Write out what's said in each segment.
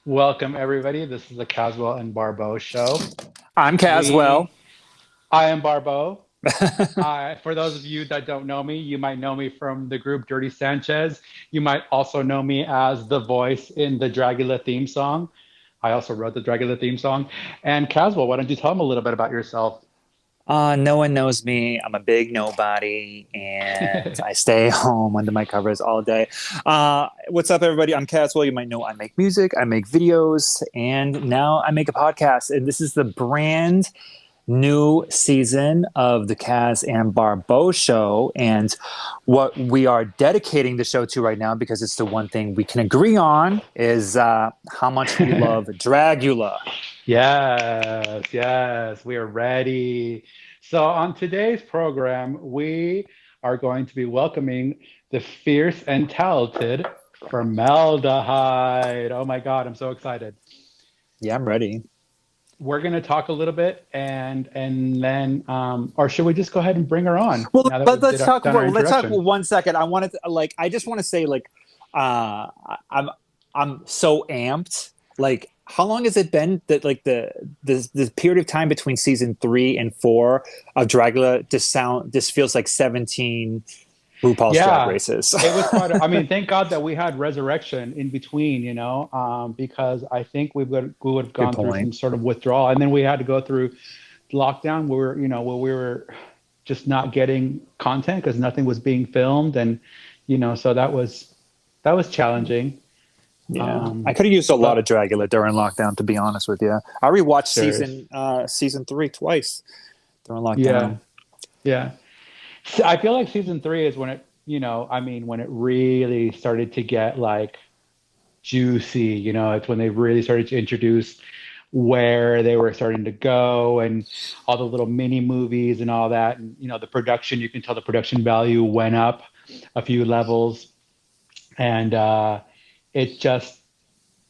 Welcome, everybody. This is the Cazwell and Barbeau show. I'm Caswell. We, I am Barbeau. For those of you that don't know me, you might know me from the group Dirty Sanchez. You might also know me as the voice in the Dragula theme song. I also wrote the Dragula theme song. And Caswell, why don't you tell them a little bit about yourself? No one knows me. I'm a big nobody, and I stay home under my covers all day. What's up, everybody? I'm Caswell. You might know I make music, I make videos, and now I make a podcast. And this is the brand new season of the Caz and Barbeau show. And what we are dedicating the show to right now, because it's the one thing we can agree on, is how much we love Dragula. Yes, yes, we are ready. So, on today's program, we are going to be welcoming the fierce and talented Formelda Hyde. Oh my God, I'm so excited. Yeah, I'm ready. We're going to talk a little bit and then, or should we just go ahead and bring her on Well, now that we've done our let's talk introduction? 1 second. I wanted to, I just want to say, uh, I'm, I'm so amped. Like, how long has it been that, like, the period of time between season 3 and 4 of Dragula just feels like 17 RuPaul's Drag Yeah, Races. it was quite. I mean, thank God that we had Resurrection in between, because I think we would have Good gone through some point. sort of withdrawal, and then we had to go through lockdown where we were just not getting content because nothing was being filmed, and so that was challenging. Yeah, I could have used a lot of But Dragula during lockdown, to be honest with you. I rewatched there is, season 3 twice during yeah, lockdown. yeah. I feel like season three is when when it really started to get like juicy. It's when they really started to introduce where they were starting to go and all the little mini movies and all that. And, the production, you can tell the production value went up a few levels. And it just,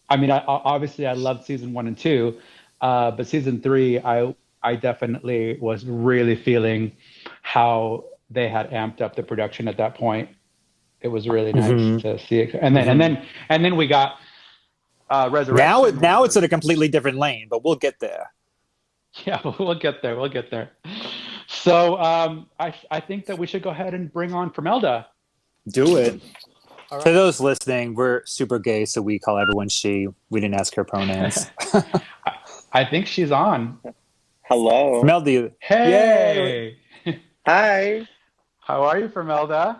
obviously I loved season one and two, but season three, I definitely was really feeling how they had amped up the production at that point. It was really nice Hmm. to see it. And then, and Hmm. then, and then we got Now, Resurrection, which now it's was in a completely different lane, but we'll get there. yeah, we'll get there. We'll get there. So I think that we should go ahead and bring on Formelda. Do it. All To right. those listening, we're super gay, so we call everyone she. We didn't ask her pronouns. I think she's on. Hello. Melody, yay! Hey, Hi. how are you, Formelda?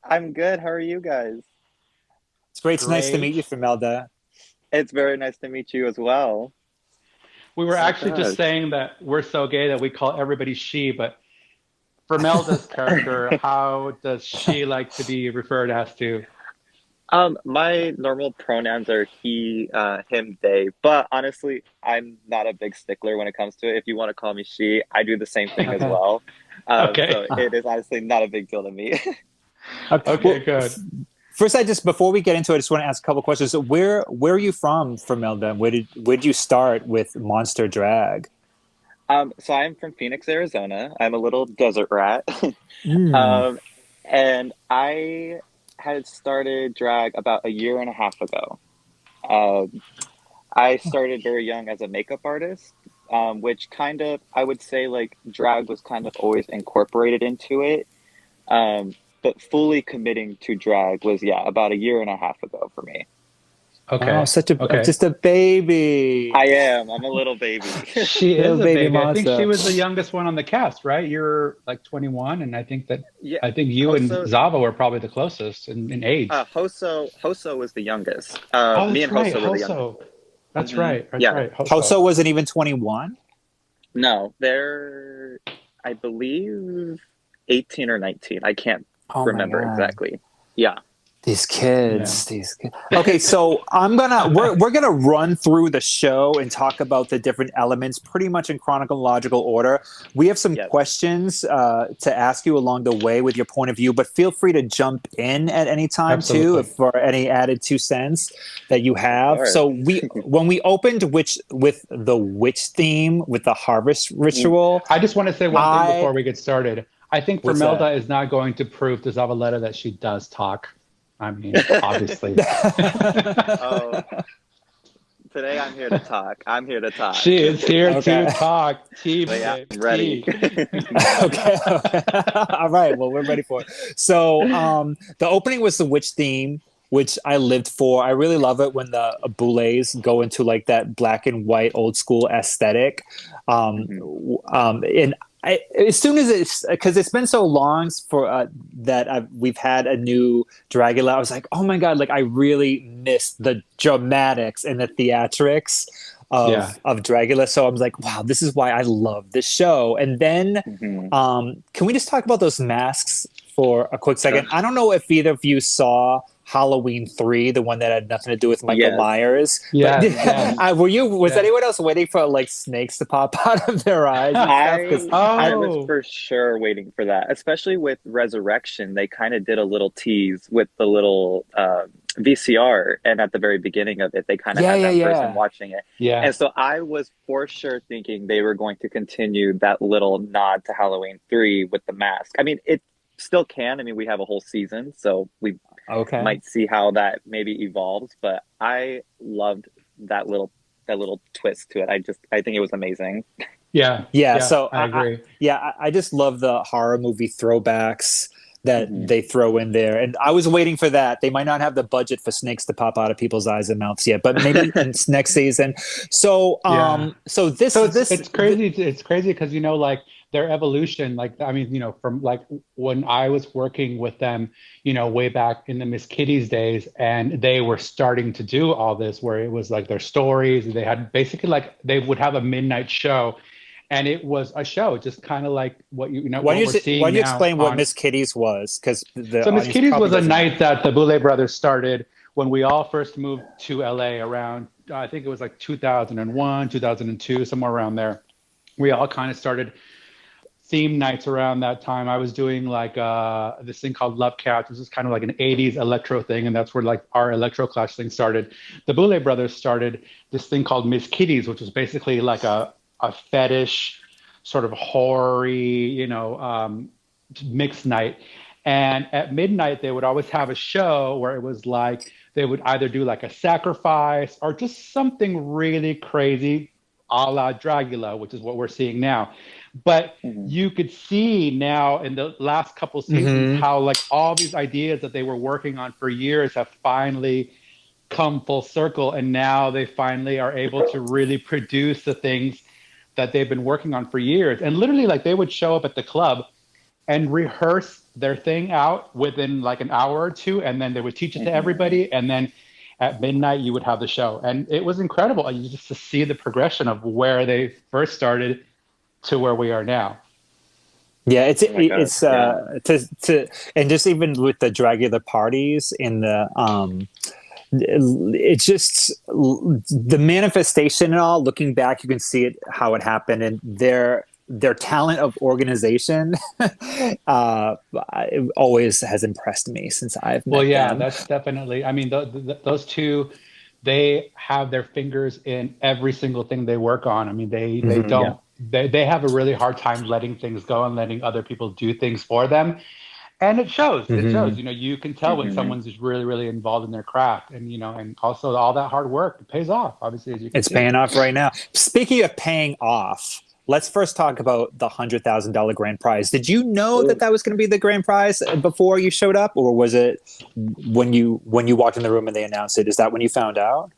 I'm good. How are you guys? It's great. It's nice to meet you, Great. Formelda. It's very nice to meet you as well. We were Oh actually just gosh. saying that we're so gay that we call everybody she, but Formelda's character, how does she like to be referred as to? My normal pronouns are he, him, they, but honestly, I'm not a big stickler when it comes to it. If you want to call me she, I do the same thing as well. Okay. So it is honestly not a big deal to me. Okay, Well, good. first, before we get into it, I just want to ask a couple questions. Where are you from, Formelda? Where did you start with Monster Drag? So I'm from Phoenix, Arizona. I'm a little desert rat. Mm. Um, and I had started drag about a year and a half ago. Um, I started very young as a makeup artist, which kind of, I would say, like, drag was kind of always incorporated into it. Um, but fully committing to drag was, yeah, about a year and a half ago for me. Oh, Okay. such a Okay. just a baby, I am. I'm a little baby. She little is a baby baby. I think she monster. was the youngest one on the cast, right? You're like 21, and Yeah. I think you and Hoso, Zava were probably the closest in age. Hoso was the youngest. Oh, Me that's and right, Hoso were the youngest. Hoso. That's Hmm. right. That's Yeah. right, Hoso. Hoso wasn't even 21. No, they're, I believe, 18 or 19. I can't Oh my remember god. exactly. Yeah. These Yeah. kids, these kids. Okay, so we're gonna run through the show and talk about the different elements pretty much in chronological order. We have some Yes. questions to ask you along the way with your point of view, but feel free to jump in at any time too, if Absolutely. for any added 2 cents that you Of have. course. So when we opened with the witch theme with the harvest ritual, I just want to say one thing I before we get started. I think what's that? Formelda is not going to prove to Zavaleta that she does talk. I mean, obviously. Oh, Today I'm here to talk. I'm here to talk. She is here Okay. to talk. Tea, But yeah, babe, I'm ready. tea. Okay. All right. Well, we're ready for it. So, the opening was the witch theme, which I lived for. I really love it when the boulets go into like that black and white old school aesthetic. Mhm. And as soon as it's because it's been so long for that we've had a new Dragula, I was like, oh my god, like I really missed the dramatics and the theatrics Yeah. of Dragula. So I was like, wow, this is why I love this show. And then, Mhm. can we just talk about those masks for a quick second? Ugh. I don't know if either of you saw Halloween 3, the one that had nothing to do with Michael Yes. Myers. But Yes, yes, was yes. anyone else waiting for like snakes to pop out of their eyes and stuff? Because I was Oh, for sure waiting for that, especially with Resurrection. They kind of did a little tease with the little VCR, and at the very beginning of it, they kind of yeah, had yeah, that person yeah. watching it. And yes. so I was for sure thinking they were going to continue that little nod to Halloween 3 with the mask. I mean, it still can. I mean, we have a whole season, so we Okay. might see how that maybe evolves, but I loved that little twist to it. I think it was amazing. Yeah, Yeah, yeah, so I agree. I just love the horror movie throwbacks that Hmm. they throw in there, and I was waiting for that. They might not have the budget for snakes to pop out of people's eyes and mouths yet, but maybe in next season. So, Yeah. so So it's crazy. It's crazy because like their evolution. Like I mean, from like when I was working with them, way back in the Miss Kitty's days, and they were starting to do all this, where it was like their stories. They had basically like they would have a midnight show, and it was a show, just kind of like what what we're why seeing don't you now explain what on. Miss Kitty's was? Because the So Miss audience Kitty's probably was a doesn't know. night that the Boulet brothers started when we all first moved to LA around, I think it was like 2001, 2002, somewhere around there. We all kind of started theme nights around that time. I was doing like this thing called Love Cats. This is kind of like an 80s electro thing, and that's where like our electro clash thing started. The Boulet brothers started this thing called Miss Kitty's, which was basically like a fetish sort of horror mixed night. And at midnight, they would always have a show where it was like they would either do like a sacrifice or just something really crazy, a la Dragula, which is what we're seeing now. But Hmm. you could see now in the last couple seasons Hmm. how like all these ideas that they were working on for years have finally come full circle, and now they finally are able to really produce the things that they've been working on for years. And literally, like they would show up at the club and rehearse their thing out within like an hour or two, and then they would teach it to Hmm. everybody, and then at midnight you would have the show, and it was incredible. You just to see the progression of where they first started to where we are now. Yeah, Oh my gosh, it's yeah. to and just even with the Dragula parties in the it's just the manifestation and all. Looking back, you can see it how it happened, and their talent of organization it always has impressed me since I've Well, met yeah, them. that's definitely. I mean, those two, they have their fingers in every single thing they work on. I mean, they Hmm. Yeah. don't. They have a really hard time letting things go and letting other people do things for them. And it shows. It shows. Hmm. You can tell when Hmm. someone's just really, really involved in their craft, and and also all that hard work it pays off, obviously, as you can It's see. paying off right now. Speaking of paying off, let's first talk about the $100,000 grand prize. Did you know that Ooh. that was going to be the grand prize before you showed up, or was it when you walked in the room and they announced it? Is that when you found out?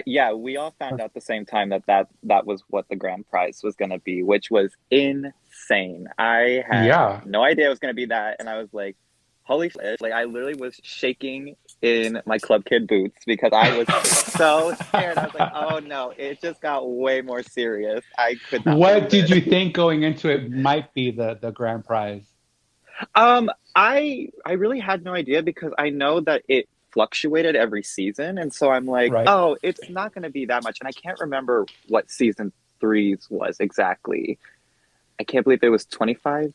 Yeah, we all found out at the same time that was what the grand prize was going to be, which was insane. I had Yeah. no idea it was going to be that, and I was like, "Holy shit!" Like I literally was shaking in my club kid boots because I was so scared. I was like, "Oh no!" It just got way more serious. I could not What believe did you it. think going into it might be the grand prize? I really had no idea because I know that it fluctuated every season, and so I'm like, Right. oh, it's not going to be that much, and I can't remember what season three's was exactly. I can't believe it was 25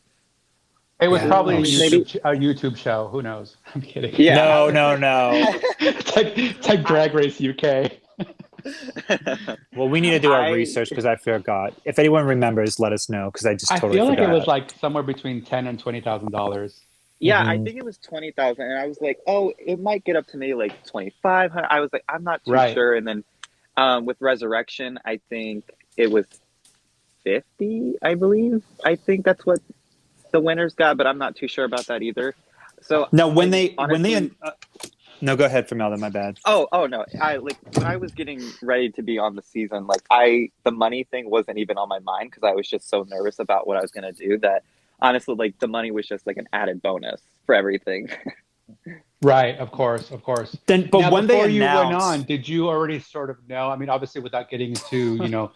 It was Yeah. probably Oh, maybe. A YouTube show. Who knows? I'm kidding. Yeah, I no, was no, like, no. It's like I, Drag Race UK. Well, we need to do our I, research because I forgot. If anyone remembers, let us know because I just I totally feel like it was forgot. like somewhere between $10,000 and $20,000. yeah, I Hmm. think it was 20,000, and I was like, oh, it might get up to maybe like 2,500. I was like, I'm not too Right. sure, and then With Resurrection, I think it was 50, I believe. I think that's what the winners got, but I'm not too sure about that either. So, No, when and they honestly, no, go ahead, Formelda. My bad. oh no, I like when I was getting ready to be on the season, like the money thing wasn't even on my mind because I was just so nervous about what I was gonna do that honestly, like the money was just like an added bonus for everything. Right, of course, of course. Then, but Now, when they before you went on, announced, did you already sort of know? I mean, obviously, without getting into,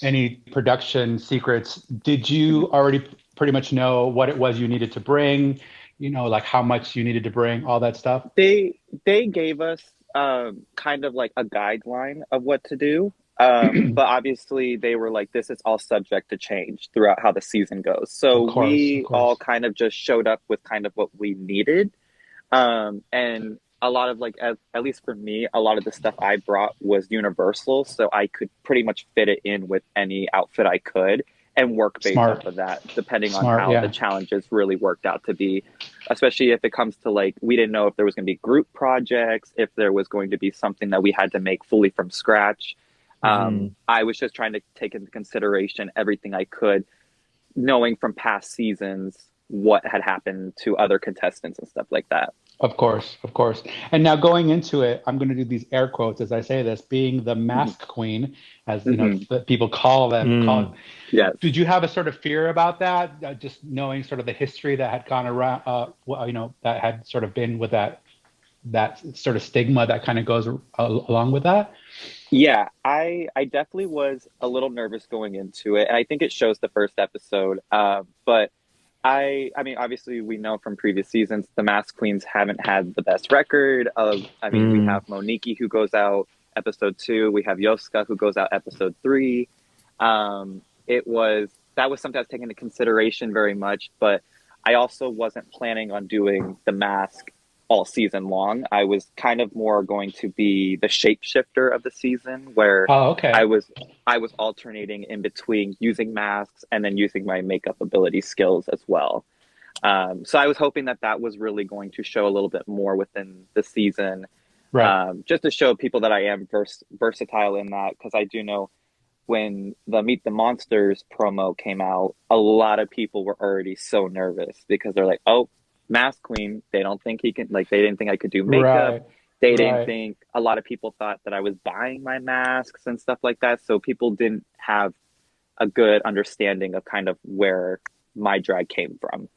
any production secrets, did you already pretty much know what it was you needed to bring? Like how much you needed to bring, all that stuff? They gave us kind of like a guideline of what to do. But obviously they were like, this is all subject to change throughout how the season goes. So Of course, of we all course. kind of just showed up with kind of what we needed. And a lot of like, at least for me, a lot of the stuff I brought was universal. So I could pretty much fit it in with any outfit I could and work based off Smart, of that, depending on smart, how the yeah. challenges really worked out to be. Especially if it comes to like, we didn't know if there was going to be group projects, if there was going to be something that we had to make fully from scratch. Mhm. I was just trying to take into consideration everything I could, knowing from past seasons what had happened to other contestants and stuff like that. Of course, of course. And now going into it, I'm going to do these air quotes as I say this, being the Hmm. mask queen, as Hmm. the people call them. Mm. Yes. Did you have a sort of fear about that? Just knowing sort of the history that had gone around, that had sort of been with that sort of stigma that kind of goes along with that. Yeah, I definitely was a little nervous going into it, and I think it shows the first episode. But I mean, obviously, we know from previous seasons the Masked Queens haven't had the best record. I mean, we Mm. have Moniki who goes out episode two. We have Yoska who goes out episode three. It was that was something I was taking into consideration very much, but I also wasn't planning on doing the mask all season long. I was kind of more going to be the shapeshifter of the season, where Oh, I okay. was I was alternating in between using masks and then using my makeup ability skills as well. So I was hoping that that was really going to show a little bit more within the season, Right. just to show people that I am versatile in that. Because I do know when the Meet the Monsters promo came out, a lot of people were already so nervous because they're like, "Oh, Mask Queen." They don't think he can. Like, they didn't think I could do makeup. Right. They didn't Right. think. A lot of people thought that I was buying my masks and stuff like that. So people didn't have a good understanding of kind of where my drag came from.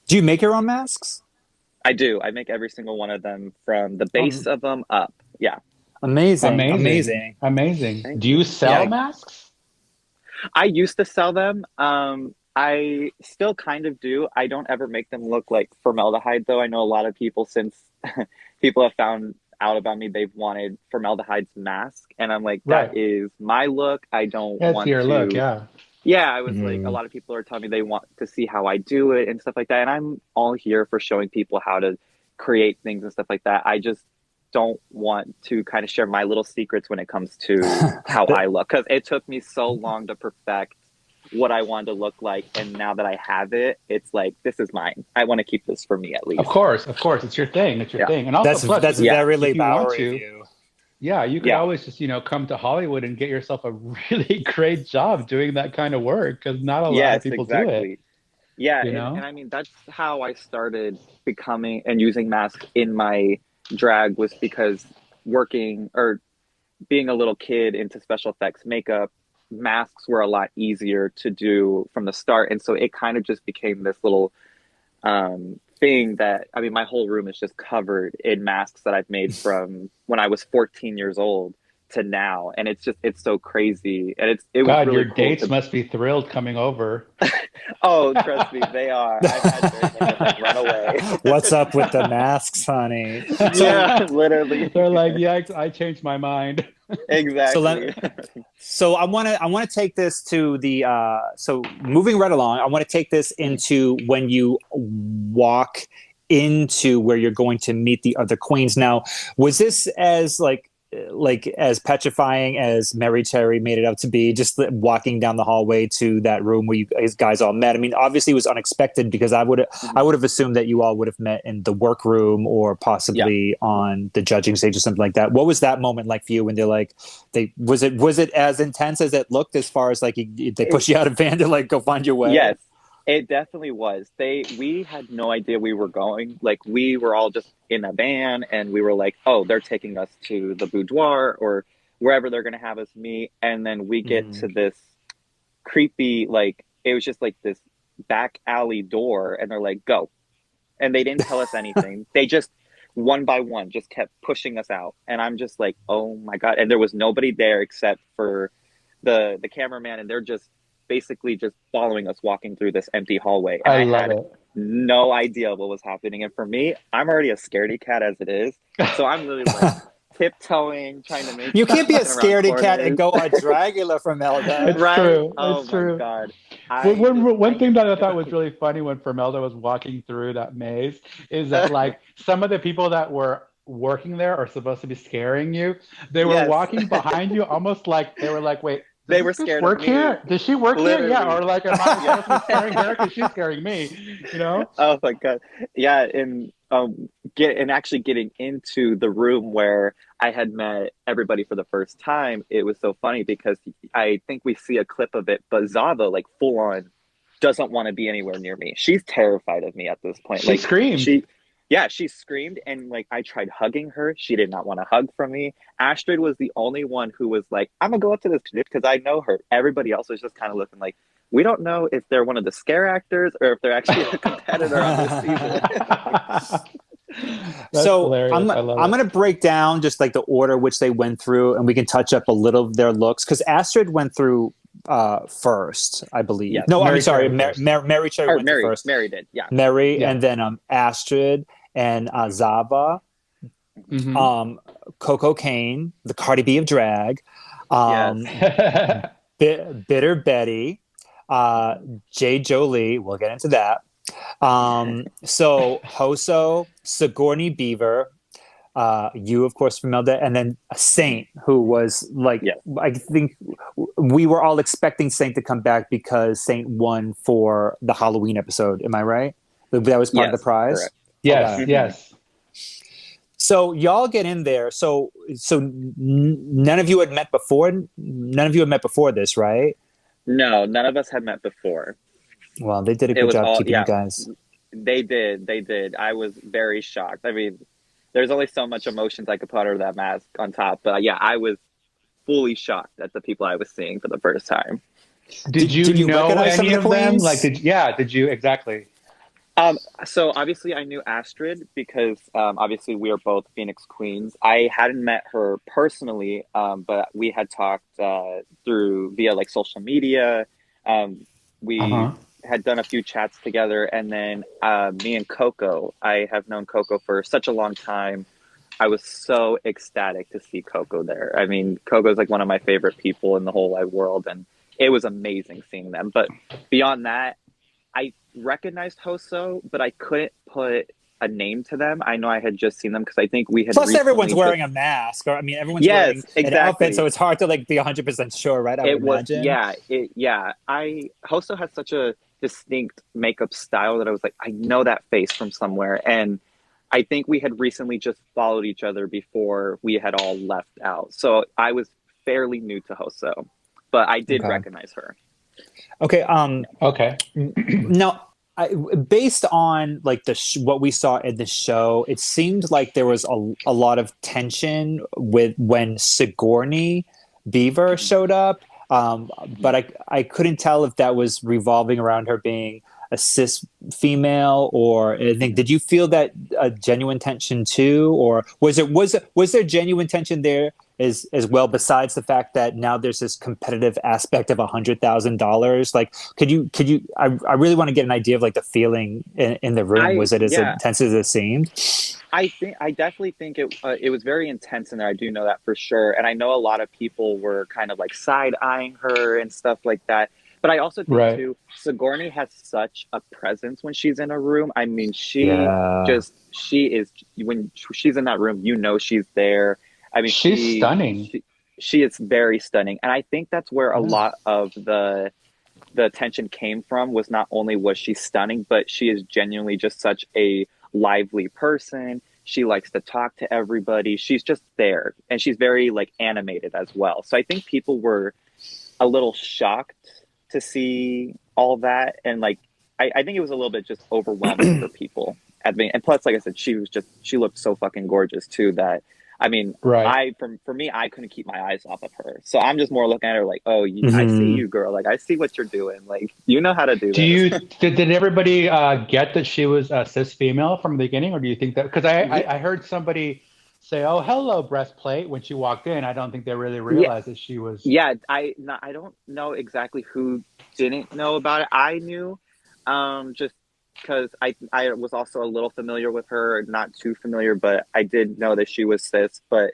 Do you make your own masks? I do. I make every single one of them from the base Um, of them up. Yeah. amazing, Amazing. amazing. Amazing. Thank Do you you. sell Yeah. masks? I used to sell them. I still kind of do. I don't ever make them look like formaldehyde, though. I know a lot of people, since people have found out about me, they've wanted formaldehyde's mask. And I'm like, that Right. is my look. I don't That's want your look. to. Yeah. Yeah, I was like, a Mhm. lot of people are telling me they want to see how I do it and stuff like that. And I'm all here for showing people how to create things and stuff like that. I just don't want to kind of share my little secrets when it comes to how I look because it took me so long to perfect what I wanted to look like. And now that I have it, it's like, this is mine. I want to keep this for me at Of least. course. Of course. It's your thing. It's your Yeah. thing. And also, plus, That's Yeah. very if Leigh you want Bowery of to, you. yeah, you could Yeah. always just, come to Hollywood and get yourself a really great job doing that kind of work because not a lot of Yes, people do it, exactly. Yeah. you And know? I mean, that's how I started becoming and using masks in my drag was because working or being a little kid into special effects makeup, masks were a lot easier to do from the start. And so it kind of just became this little thing that, I mean, my whole room is just covered in masks that I've made from when I was 14 years old to now. And it's so crazy. And it was God, your really cool dates to, must be thrilled coming over. oh, trust me, they are. I've had very many of them run away. What's up with the masks, honey? Yeah, So, literally. They're like, yeah, I changed my mind. so Exactly. let so I want to take this to the so moving right along. I want to take this into when you walk into where you're going to meet the other queens. Now, was this as like like as petrifying as Mary Cherry made it out to be, just walking down the hallway to that room where you guys all met? I mean, obviously it was unexpected because I would have assumed that you all would have met in the workroom or Yeah. possibly on the judging stage or something like that. What was that moment like for you when they're like, was it as intense as it looked, as far as like they push you out of van to like go find your way? Yes, it definitely was. We had no idea we were going. Like we were all just in a van and we were like, oh, they're taking us to the boudoir or wherever they're gonna have us meet. And then we get to this creepy, like it was just like this back alley door and they're like, go. And they didn't tell us anything. They just one by one just kept pushing us out. And I'm just like, oh my God. And there was nobody there except for the cameraman, and they're just basically just following us walking through this empty hallway. And I I love had it. no idea what was happening. And for me, I'm already a scaredy cat as it is. So I'm literally like tiptoeing, trying to make You can't be a looking around scaredy cat and corners. go a Dragula from Elda. It's Right? true. Oh It's my true. God. One thing that I thought was really funny when Formelda was walking through that maze is that like some of the people that were working there are supposed to be scaring you. They were Yes. walking behind you almost like they were like, wait, does They this were bitch scared of work me. here? Does she work here? Yeah. Literally. Or like, am I supposed to be scaring her because she's scaring me? You know? Oh my God. Yeah, and actually getting into the room where I had met everybody for the first time, it was so funny because I think we see a clip of it, but Zava like full on doesn't want to be anywhere near me. She's terrified of me at this point. She Like screamed. she screamed, and like I tried hugging her. She did not want to hug from me. Astrid was the only one who was like, I'm gonna go up to this kid because I know her. Everybody else was just kind of looking like, we don't know if they're one of the scare actors or if they're actually a competitor on this season. That's So hilarious. I love I'm it. going to break down just like the order which they went through, and we can touch up a little of their looks, because Astrid went through first, I believe. Yes. No, I'm Mary sorry, Cherry first. Mary Cherry Or went through first. Mary did. Yeah. Mary, Yeah. and then Astrid and Zava, Mhm. Coco Kane, the Cardi B of drag, Yes. Bitter Betty, Jay Jolie. We'll get into that. So Hoso, Sigourney Beaver, you of course from Melda, and then a Saint, who was like, Yes. I think we were all expecting Saint to come back because Saint won for the Halloween episode. Am I right? That was part of the Yes. prize. Correct. Yes, Okay. yes. So y'all get in there. So none of you had met before. None of you had met before this, right? No, none of us had met before. Well, they did a It good was job all, keeping you guys. They did. They did. I was very shocked. I mean, there's only so much emotions I could put under that mask on top. But yeah, I was fully shocked at the people I was seeing for the first time. Did you know recognize some any of the of them? queens? Like, did you exactly? So obviously I knew Astrid because obviously we are both Phoenix Queens. I hadn't met her personally, but we had talked via like social media. We had done a few chats together, and then me and Coco. I have known Coco for such a long time. I was so ecstatic to see Coco there. I mean, Coco is like one of my favorite people in the whole wide world, and it was amazing seeing them. But beyond that, I recognized Hoso, but I couldn't put a name to them. I know I had just seen them because I think we had. Plus, everyone's recently wearing just- a mask, or I mean, everyone's Yes, wearing an exactly. outfit, so it's hard to like be 100% sure, right? I It would was, imagine. yeah. Hoso has such a distinct makeup style that I was like, I know that face from somewhere, and I think we had recently just followed each other before we had all left out. So I was fairly new to Hoso, but I did Okay. recognize her. Okay. Okay. Now, based on like what we saw in the show, it seemed like there was a lot of tension with when Sigourney Beaver showed up, but I couldn't tell if that was revolving around her being a cis female or anything. Did you feel that genuine tension too, or was there genuine tension there as well, besides the fact that now there's this competitive aspect of $100,000? Like, could you I really want to get an idea of like the feeling in the room. Was it as intense as it seemed? I definitely think it was very intense in there. I do know that for sure. And I know a lot of people were kind of like side eyeing her and stuff like that. But I also think too, Sigourney has such a presence when she's in a room. I mean, she is, when she's in that room, you know, she's there. I mean, She's stunning. she is very stunning, and I think that's where a Yeah. lot of the attention came from. Was not only was she stunning, but she is genuinely just such a lively person. She likes to talk to everybody. She's just there, and she's very like animated as well. So I think people were a little shocked to see all that, and like I think it was a little bit just overwhelming for people. And plus, like I said, she looked so fucking gorgeous too that I mean, Right. for me, I couldn't keep my eyes off of her. So I'm just more looking at her like, oh, I see Hmm. you, girl. Like I see what you're doing. Like you know how to do Do this. you did everybody get that she was a cis female from the beginning, or do you think that? Because Yeah, I heard somebody say, "Oh, hello, breastplate," when she walked in. I don't think they really yeah, realized that she was. yeah. I don't know exactly who didn't know about it. I knew, just because I was also a little familiar with her, not too familiar, but I did know that she was cis. But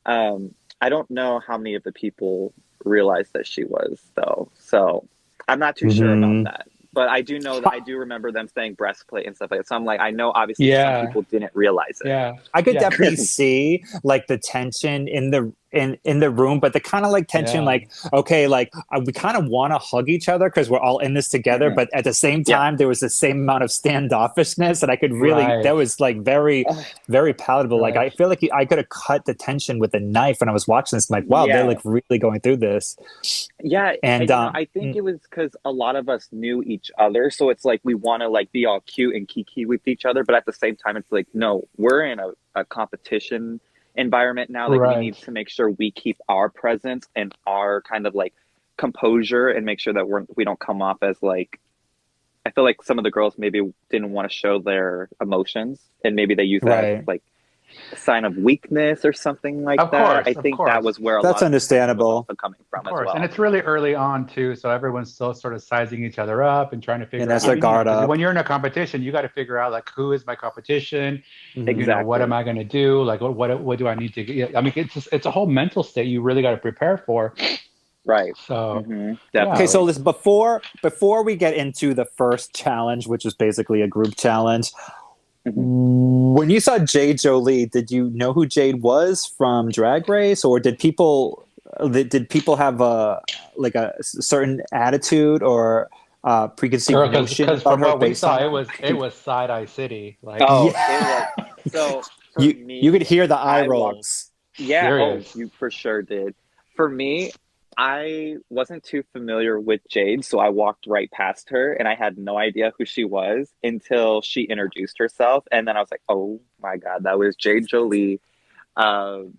I don't know how many of the people realized that she was though. So I'm not too sure about Hmm. that. But I do know that I do remember them saying breastplate and stuff like that. So I'm like, I know obviously some Yeah, people didn't realize yeah, I could yeah, definitely see like the tension in the room, but the kind of like tension, yeah, like okay, like we kind of want to hug each other because we're all in this together, it. but at the same Yeah. time, there was the same amount of standoffishness, and I could really that right, was like very, very palatable. Like right. I feel like I could have cut the tension with a knife when I was watching this. I'm like, wow, they're Yeah. like really going through this, Yeah, and I think it was because a lot of us knew each other, so it's like we want to like be all cute and kiki with each other, but at the same time, it's like no, we're in a competition environment now. Like we Right. need to make sure we keep our presence and our kind of like composure, and make sure that we don't come off as like. I feel like some of the girls maybe didn't want to show their emotions, and maybe they use that as right. like a sign of weakness or something like that. I Of think that course. was where a That's lot of the tension was understandable, also coming Of from as course. And well. it's really early on too, so everyone's still sort of sizing each other up and trying to and figure out. that's I their mean, guard because up. when you're in a competition, you got to figure out like who is my competition, Hmm. what am Exactly. I going to do? Like what do I need to get? I mean, it's a whole mental state you really got to prepare for. Right. So, Okay, yeah. so Definitely. this before we get into the first challenge, which is basically a group challenge, Hmm. when you saw Jade Jolie, did you know who Jade was from Drag Race, or did people have a like a certain attitude or preconceived Girl, notion because about from her what we based saw, on that? it was side eye city. Like Oh, it Yeah, was. So for you could me, hear the eye I walked. rolls. Yeah. Oh, serious. you for sure did. For me, I wasn't too familiar with Jade, so I walked right past her, and I had no idea who she was until she introduced herself, and then I was like, "Oh my God, that was Jade Jolie." Um,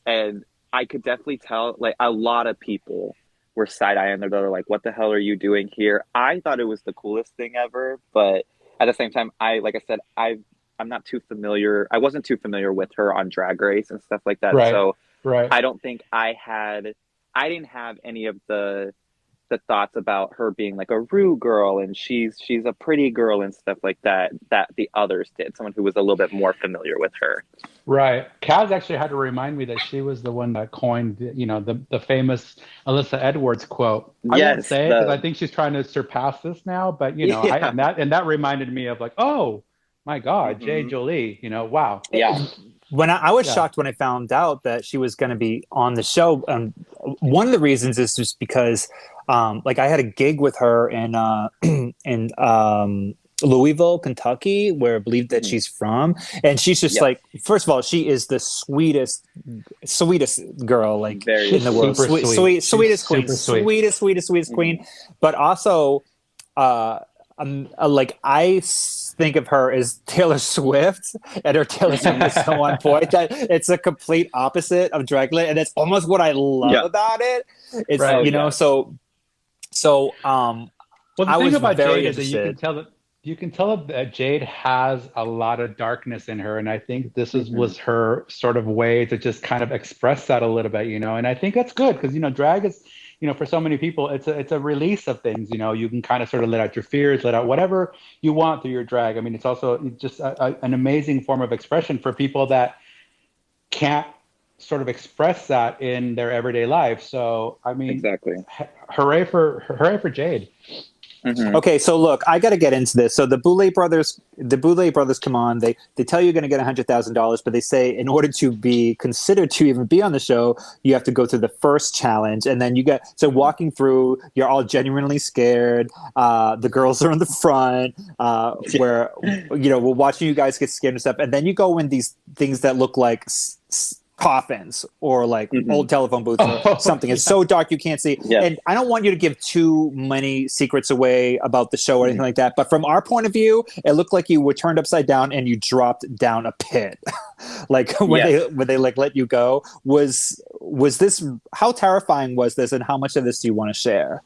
and I could definitely tell like a lot of people were side eyeing their daughter, like, "What the hell are you doing here?" I thought it was the coolest thing ever, but at the same time, like I said, I'm not too familiar. I wasn't too familiar with her on Drag Race and stuff like that, Right. so Right. I don't think I didn't have any of the thoughts about her being like a rude girl and she's a pretty girl and stuff like that that the others did. Someone who was a little bit more familiar with her. Right. Kaz actually had to remind me that she was the one that coined, the famous Alyssa Edwards quote. I won't Yes, say it because I the think she's trying to surpass this now, but yeah. and that reminded me of like, oh my God, Jay Hmm. Jolie, wow. Yeah. When I was Yeah. shocked when I found out that she was going to be on the show. One of the reasons is just because, like, I had a gig with her in in Louisville, Kentucky, where I believe that Hmm. she's from, and she's just Yes. like, first of all, she is the sweetest girl like Very in She's the world, sweet. super sweet. She's sweetest queen, super sweet. sweetest queen, Hmm. but also uh, like think of her as Taylor Swift, and her Taylor Swift is so on point that it's a complete opposite of Dragula, and it's almost what I love Yeah. about it. It's Oh Right. yeah. so Well, the I thing was about very Jade is that interested. you can tell that Jade has a lot of darkness in her, and I think this Hmm. was her sort of way to just kind of express that a little bit, and I think that's good because drag is, for so many people, it's a release of things, you can kind of sort of let out your fears, let out whatever you want through your drag. I mean, it's also just an amazing form of expression for people that can't sort of express that in their everyday life. So, I mean, Exactly. hooray for Jade. Hmm. Okay, so look, I got to get into this. So the Boulet brothers come on. They tell you you're going to get $100,000, but they say in order to be considered to even be on the show, you have to go through the first challenge, and then you get so walking through. You're all genuinely scared. The girls are in the front, where we're watching you guys get scared and stuff, and then you go in these things that look like coffins or like Hmm. old telephone booths or Oh, something. It's yeah. so dark you can't see. Yes. And I don't want you to give too many secrets away about the show or anything like that. But from our point of view, it looked like you were turned upside down and you dropped down a pit. Like Yes. when they like let you go. Was this, how terrifying was this, and how much of this do you want to share?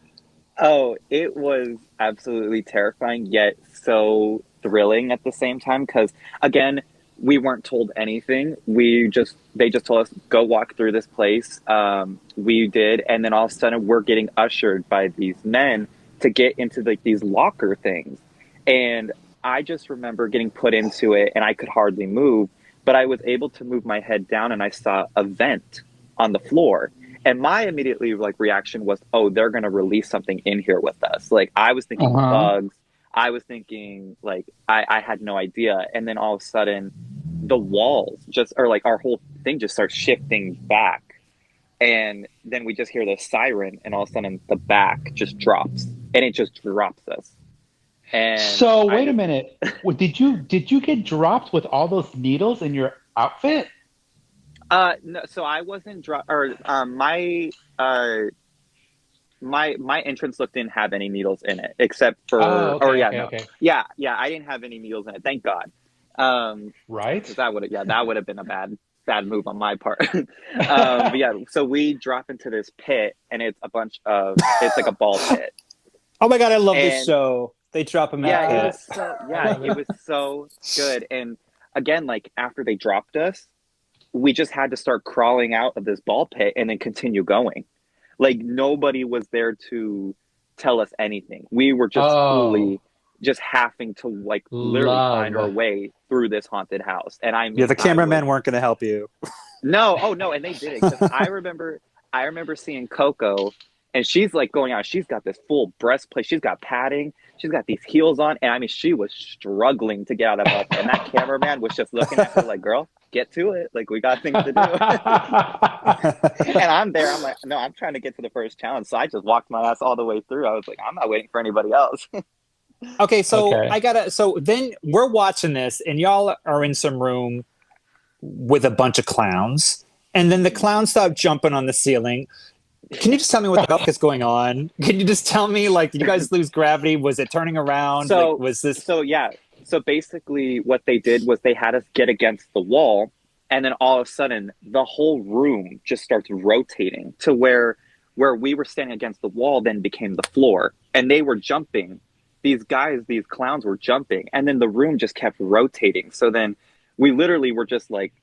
Oh, it was absolutely terrifying, yet so thrilling at the same time. Because again, we weren't told anything. They just told us go walk through this place. We did, and then all of a sudden we're getting ushered by these men to get into like these locker things, and I just remember getting put into it, and I could hardly move, but I was able to move my head down, and I saw a vent on the floor. And my immediately like reaction was, oh, they're gonna release something in here with us. Like I was thinking Uh-huh. bugs. I was thinking like I had no idea. And then all of a sudden the walls just or like our whole thing just starts shifting back. And then we just hear the siren and all of a sudden the back just drops and it just drops us. And So I wait a just minute. Did you get dropped with all those needles in your outfit? no, so I wasn't or uh my entrance look didn't have any needles in it except Oh, for or okay, yeah okay, no okay. yeah I didn't have any needles in it, thank God. Right? Because that would have been a bad move on my part. But yeah, so we drop into this pit and it's like a ball pit. Oh my god, I love this And show. They drop him in a yeah, Uh, pit. I love it it. was so good. And again, like after they dropped us, we just had to start crawling out of this ball pit and then continue going. Like nobody was there to tell us anything. We were just Oh, fully just having to like literally find our love. way through this haunted house. And I Yeah, mean, the I was cameramen weren't going to help you. no, oh no, and they did it because I remember seeing Coco, and she's like going out. She's got this full breastplate. She's got padding. She's got these heels on, and I mean, she was struggling to get out of that ball pit. And that cameraman was just looking at her like, "Girl, get to it. Like we got things to do." And I'm there. I'm like, "No, I'm trying to get to the first challenge." So I just walked my ass all the way through. I was like, "I'm not waiting for anybody else." Okay, so Okay. I gotta. So then we're watching this, and y'all are in some room with a bunch of clowns, and then the Mhm. clowns stop jumping on the ceiling. Can you just tell me what the fuck is going on? Can you just tell me, like, did you guys lose gravity? Was it turning around? Like, So, was this? so yeah. So basically, what they did was they had us get against the wall, and then all of a sudden, the whole room just starts rotating to where we were standing against the wall, then became the floor, and they were jumping. These guys, these clowns were jumping, and then the room just kept rotating. So then, we literally were just like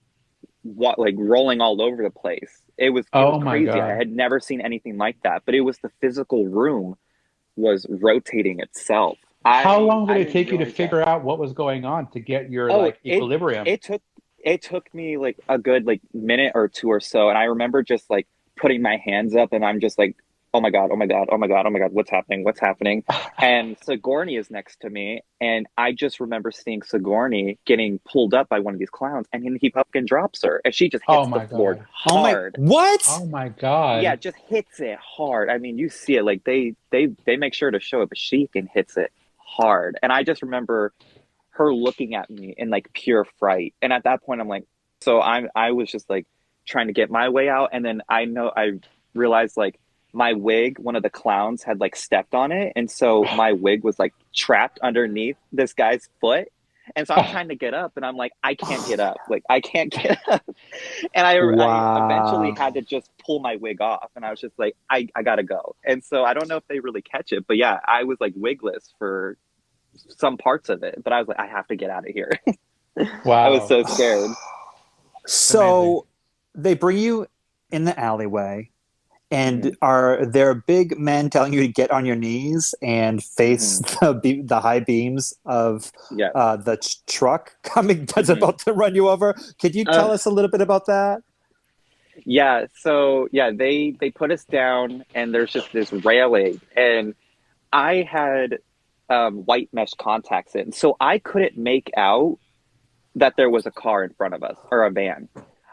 what like rolling all over the place. It was Oh my crazy. I God. had never seen anything like that, but it was the physical room was rotating itself. How long did I it didn't take you to realize that. figure out what was going on to get your Oh, like equilibrium? it took it took me like a good like minute or two or so, and I remember just like putting my hands up, and I'm just like, oh my god, oh my god, oh my god, oh my god, what's happening? What's happening? And Sigourney is next to me, and I just remember seeing Sigourney getting pulled up by one of these clowns, and he fucking drops her, and she just Oh hits the my floor God. Oh my! hard. What? Oh my Yeah, God. just hits it hard. I mean, you see it like they make sure to show it, but she can hits it hard. And I just remember her looking at me in like pure fright. And at that point, I'm like, so I was just like trying to get my way out, and then I realized like my wig, one of the clowns had like stepped on it, and so my wig was like trapped underneath this guy's foot. And so I'm trying to get up, and I'm like, I can't get up. Like I can't get up. And I eventually had Wow. to just pull my wig off, and I was just like, I gotta go. And so I don't know if they really catch it, but yeah, I was like wigless for some parts of it, but I was like, I have to get out of here. I was Wow. so scared. It's amazing. So they bring you in the alleyway, and Hmm. are there big men telling you to get on your knees and face Hmm. the high beams of Yes. the truck coming that's Hmm. about to run you over? Could you tell Uh, us a little bit about that? yeah. So yeah, they put us down, and there's just this railing, and I had white mesh contacts in, so I couldn't make out that there was a car in front of us or a van.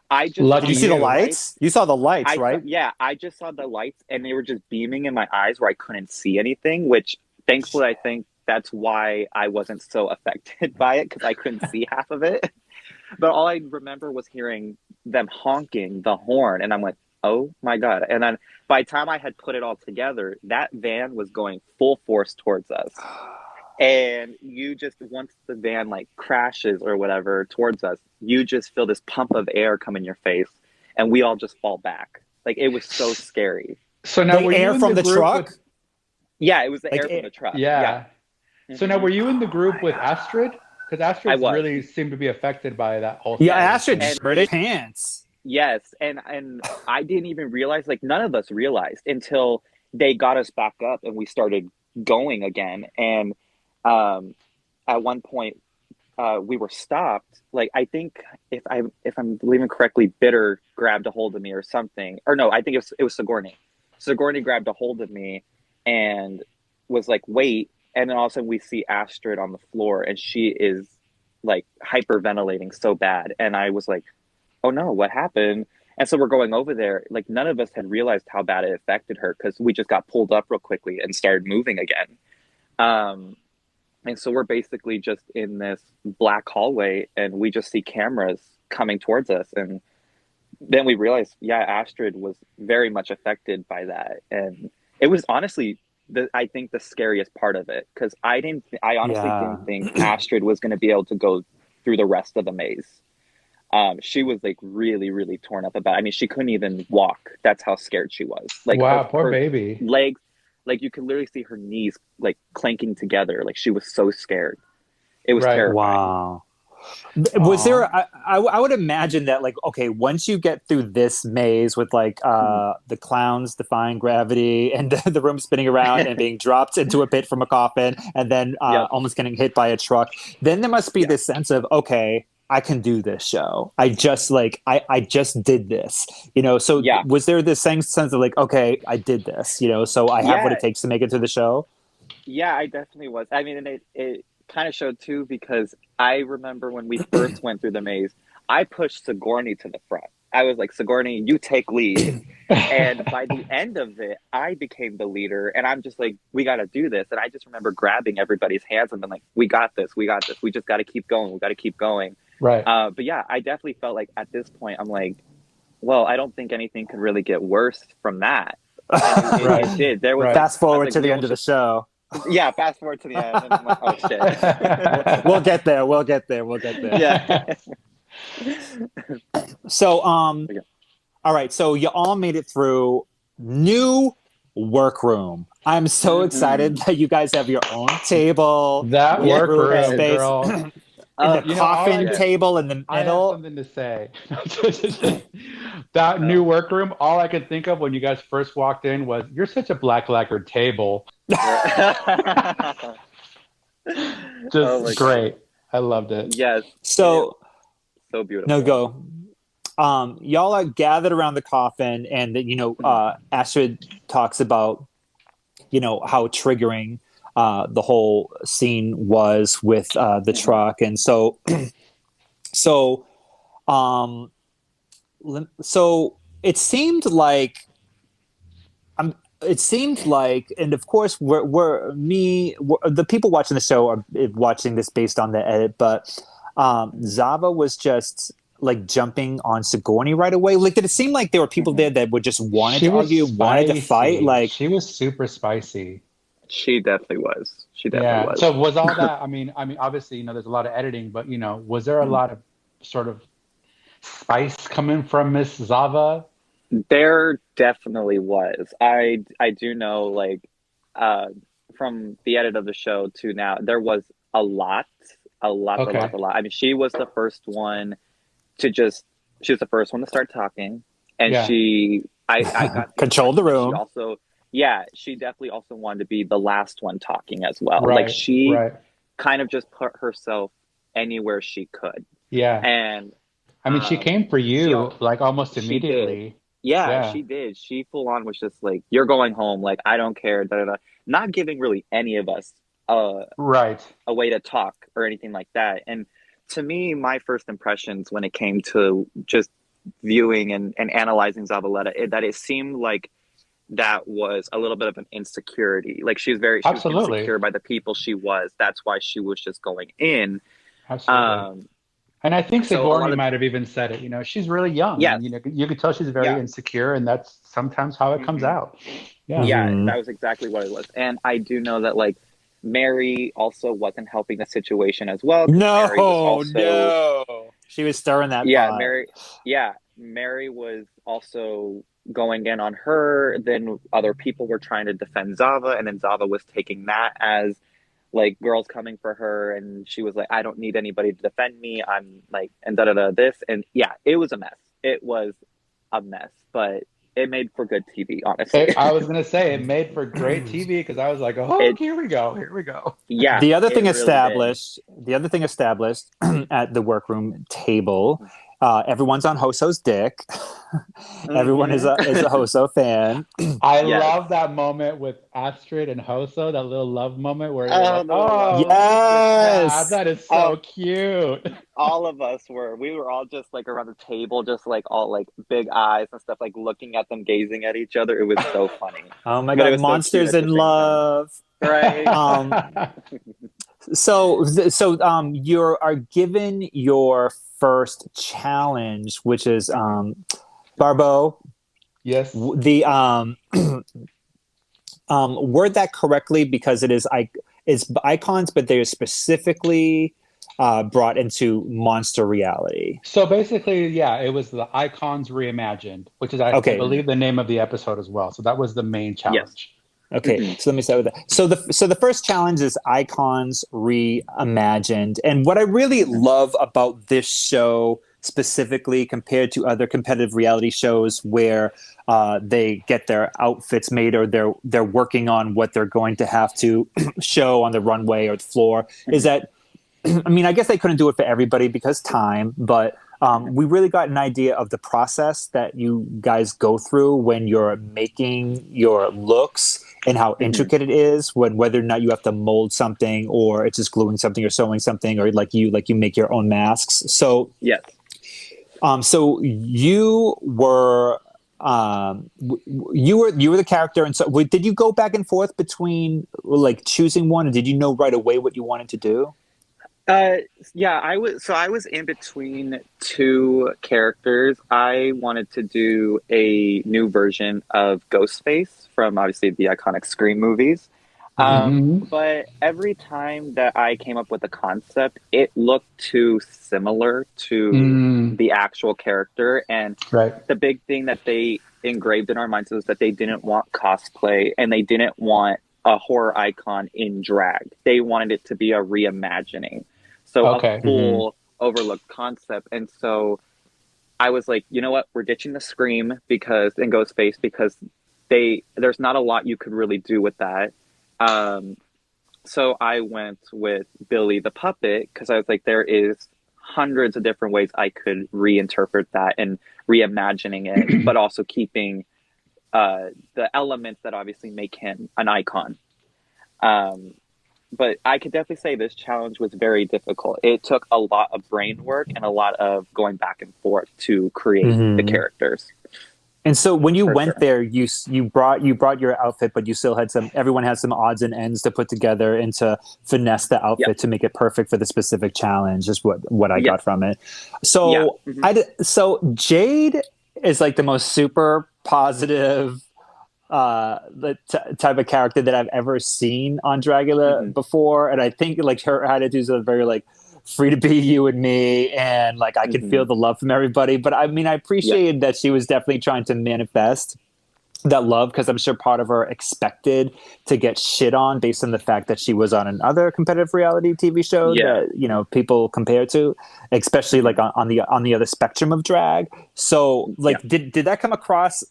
I just Did saw Lucky you the see the you. headlights. lights? You saw the lights, I saw, right? yeah, I just saw the lights and they were just beaming in my eyes where I couldn't see anything, which thankfully I think that's why I wasn't so affected by it because I couldn't see half of it. But all I remember was hearing them honking the horn, and I'm like, oh my God. And then by the time I had put it all together, that van was going full force towards us. And you just, once the van like crashes or whatever towards us, you just feel this pump of air come in your face, and we all just fall back. Like it was so scary. So now, Like were you air in the from the group with? truck? Yeah, it was the Like air from air. the truck. Yeah. Yeah. So now, Hmm. were you in the Oh group my with god. Astrid? Because I Astrid was. really seemed to be affected by that whole Yeah, Yes. Astrid situation. And shirt pants. yes, and I didn't even realize, like none of us realized until they got us back up and we started going again. And um, at one point, we were stopped. Like I think if I'm believing correctly, Bitter grabbed a hold of me or something. Or no, I think it was Sigourney. Sigourney grabbed a hold of me and was like, "Wait!" And then all of a sudden we see Astrid on the floor, and she is like hyperventilating so bad. And I was like, oh no, what happened? And so we're going over there. Like none of us had realized how bad it affected her because we just got pulled up real quickly and started moving again. Um, and so we're basically just in this black hallway and we just see cameras coming towards us. And then we realized, yeah, Astrid was very much affected by that. And it was honestly, I think the scariest part of it because I honestly Yeah. didn't think Astrid was going to be able to go through the rest of the maze. She was like really, really torn up about it. I mean, she couldn't even walk. That's how scared she was. Like Wow, poor her baby. legs, like you could literally see her knees like clanking together. Like she was so scared. It was Right. terrifying. Wow. Was Aw. there? I would imagine that like okay, once you get through this maze with like Mhm. the clowns defying gravity and the room spinning around and being dropped into a pit from a coffin and then Yep. almost getting hit by a truck, then there must be Yeah. this sense of okay, I can do this show. I just like I just did this, you know. So Yeah. was there this sense of like okay, I did this, you know, so I have what Yeah. it takes to make it through the show. Yeah. I definitely was. I mean, and it kind of showed too because I remember when we first went through the maze, I pushed Sigourney to the front. I was like, Sigourney, you take lead. And by the end of it, I became the leader, and I'm just like, we got to do this. And I just remember grabbing everybody's hands and being like, we got this, we got this. We just got to keep going. We got to keep going. Right. But yeah, I definitely felt like at this point, I'm like, well, I don't think anything could really get worse from that. And it Right. did. There was, Right. Fast I was forward like, to we the end almost of the just, show. yeah, fast forward to the end, and I'm like, oh shit. We'll get there. We'll get there. We'll get there. Yeah. So, Okay. all right. So you all made it through. New workroom. I'm so excited Hmm. that you guys have your own table, That your group workroom, Yes. space, girl. in the Oh, You know, all I coffin can, yes. table in the I have middle. something to say. That new Oh. workroom, all I could think of when you guys first walked in was, "You're such a black lacquered table." Right. Oh Just my God. great. I loved it. Yes. It is So so no beautiful. go. Y'all are gathered around the coffin, and you know, Mhm. Astrid talks about you know how triggering the whole scene was with the Mhm. truck, and so so um, so it seemed like it seemed like, and of course, the people watching the show are watching this based on the edit, but Mhm. Zava was just like jumping on Sigourney right away. Like, did it seem like there were people Mhm. there that would just wanted She to was argue, wanted to fight? spicy. Like, She was super spicy. She definitely was. She definitely Yeah. was. So was all that, I mean, obviously, there's a lot of editing, but was there a Mhm. lot of sort of spice coming from Miss Zava? There definitely was. I do know like uh from the edit of the show to now there was a lot, a lot, a lot, Okay. a lot. I mean, to just she was the first one to start talking, and Yeah. I got the control the impression that she room. also, yeah, she definitely also wanted to be the last one talking as well. Like Right. she Right. kind of just put herself anywhere she could. Yeah. And I mean, she came for she you like almost she did. immediately. Yeah, Yeah. she did. She full on was just like, "You're going home. Like, I don't care." Da, da, da. Not giving really any of us uh, Right. a way to talk or anything like that. And to me, my first impressions when it came to just viewing and analyzing Zavaleta, that it seemed like that was a little bit of an insecurity. Like she was Absolutely. insecure by the people she was. That's why she was just going in. Absolutely. Um, And I think so a lot Sigourney of might have even said it. You know, she's really young, yes, and you could tell she's very yeah. insecure, and that's sometimes how it comes Hmm. out. Yeah. Yeah, Hmm. that was exactly what it was. And I do know that like Mary also wasn't helping the situation as well because Mary was No, also no. She was stirring that yeah, pot. Mary was also going in on her. Then other people were trying to defend Zava, and then Zava was taking that as like girls coming for her, and she was like, I don't need anybody to defend me. I'm like, and da da da this. And yeah, it was a mess. It was a mess, but it made for good TV, honestly. I was gonna say it made for great TV because I was like, oh, It here we go, here we go. yeah, it really did. The other thing established at the workroom table, everyone's on Hoso's dick. Everyone Hmm. is a Hoso fan. I Yes. love that moment with Astrid and Hoso, that little love moment where you're Oh, like, the little love oh, moment. look at that. Yes. That is Oh, so cute. all of us were. We were all just like around the table, just like all like big eyes and stuff, like looking at them, gazing at each other. It was so funny, Oh my but it God, was so cute monsters at the in same time. love. Right? Um, so you are given your first challenge, which is Hmm. Barbeau. Yes. The word that correctly because it's icons, but they're specifically brought into monster reality. So basically, yeah, it was the Icons Reimagined, which is, I Okay, Hmm. believe, the name of the episode as well. So that was the main Yes. challenge. okay. Hmm. So let me start with that. So the first challenge is icons reimagined, and what I really Hmm. love about this show specifically compared to other competitive reality shows where they get their outfits made or they're working on what they're going to have to show on the runway or the floor is Hmm. that I mean, I guess they couldn't do it for everybody because time, but Hmm. we really got an idea of the process that you guys go through when you're making your looks and how Hmm. intricate it is when whether or not you have to mold something or it's just gluing something or sewing something or like you make your own masks. Yes. So you were you were the character, and so did you go back and forth between like choosing one, or did you know right away what you wanted to do? Uh, yeah, I was in between two characters. I wanted to do a new version of Ghostface from obviously the iconic Scream movies. Hmm. Hmm. But every time that I came up with a concept, it looked too similar to Mm, the actual character. And right. the big thing that they engraved in our minds was that they didn't want cosplay and they didn't want a horror icon in drag. They wanted it to be a reimagining. So a Okay. Hmm. full overlooked concept. And so I was like, you know what, we're ditching the Scream because and Ghostface because there's not a lot you could really do with that. Um, so I went with Billy the puppet because I was like, there is hundreds of different ways I could reinterpret that and reimagining it, but also keeping the elements that obviously make him an icon. Um, but I could definitely say this challenge was very difficult. It took a lot of brain work and a lot of going back and forth to create the Hmm. characters And so when you for went sure. there, you brought your outfit, but you still had everyone had some odds and ends to put together and to finesse the Yes, outfit to make it perfect for the specific challenge. Is what I yes, got from it. yeah, So hmm so Jade is like the most super positive type of character that I've ever seen on Dragula hmm before, and I think like her attitudes are very like free to be you and me, and like I can hmm feel the love from everybody. But I mean, I yes, appreciated that she was definitely trying to manifest that love because I'm sure part of her expected to get shit on based on the fact that she was on another competitive reality TV show yeah, that people compare to, especially like hmm on the other spectrum of drag. So yeah. like, did that come across?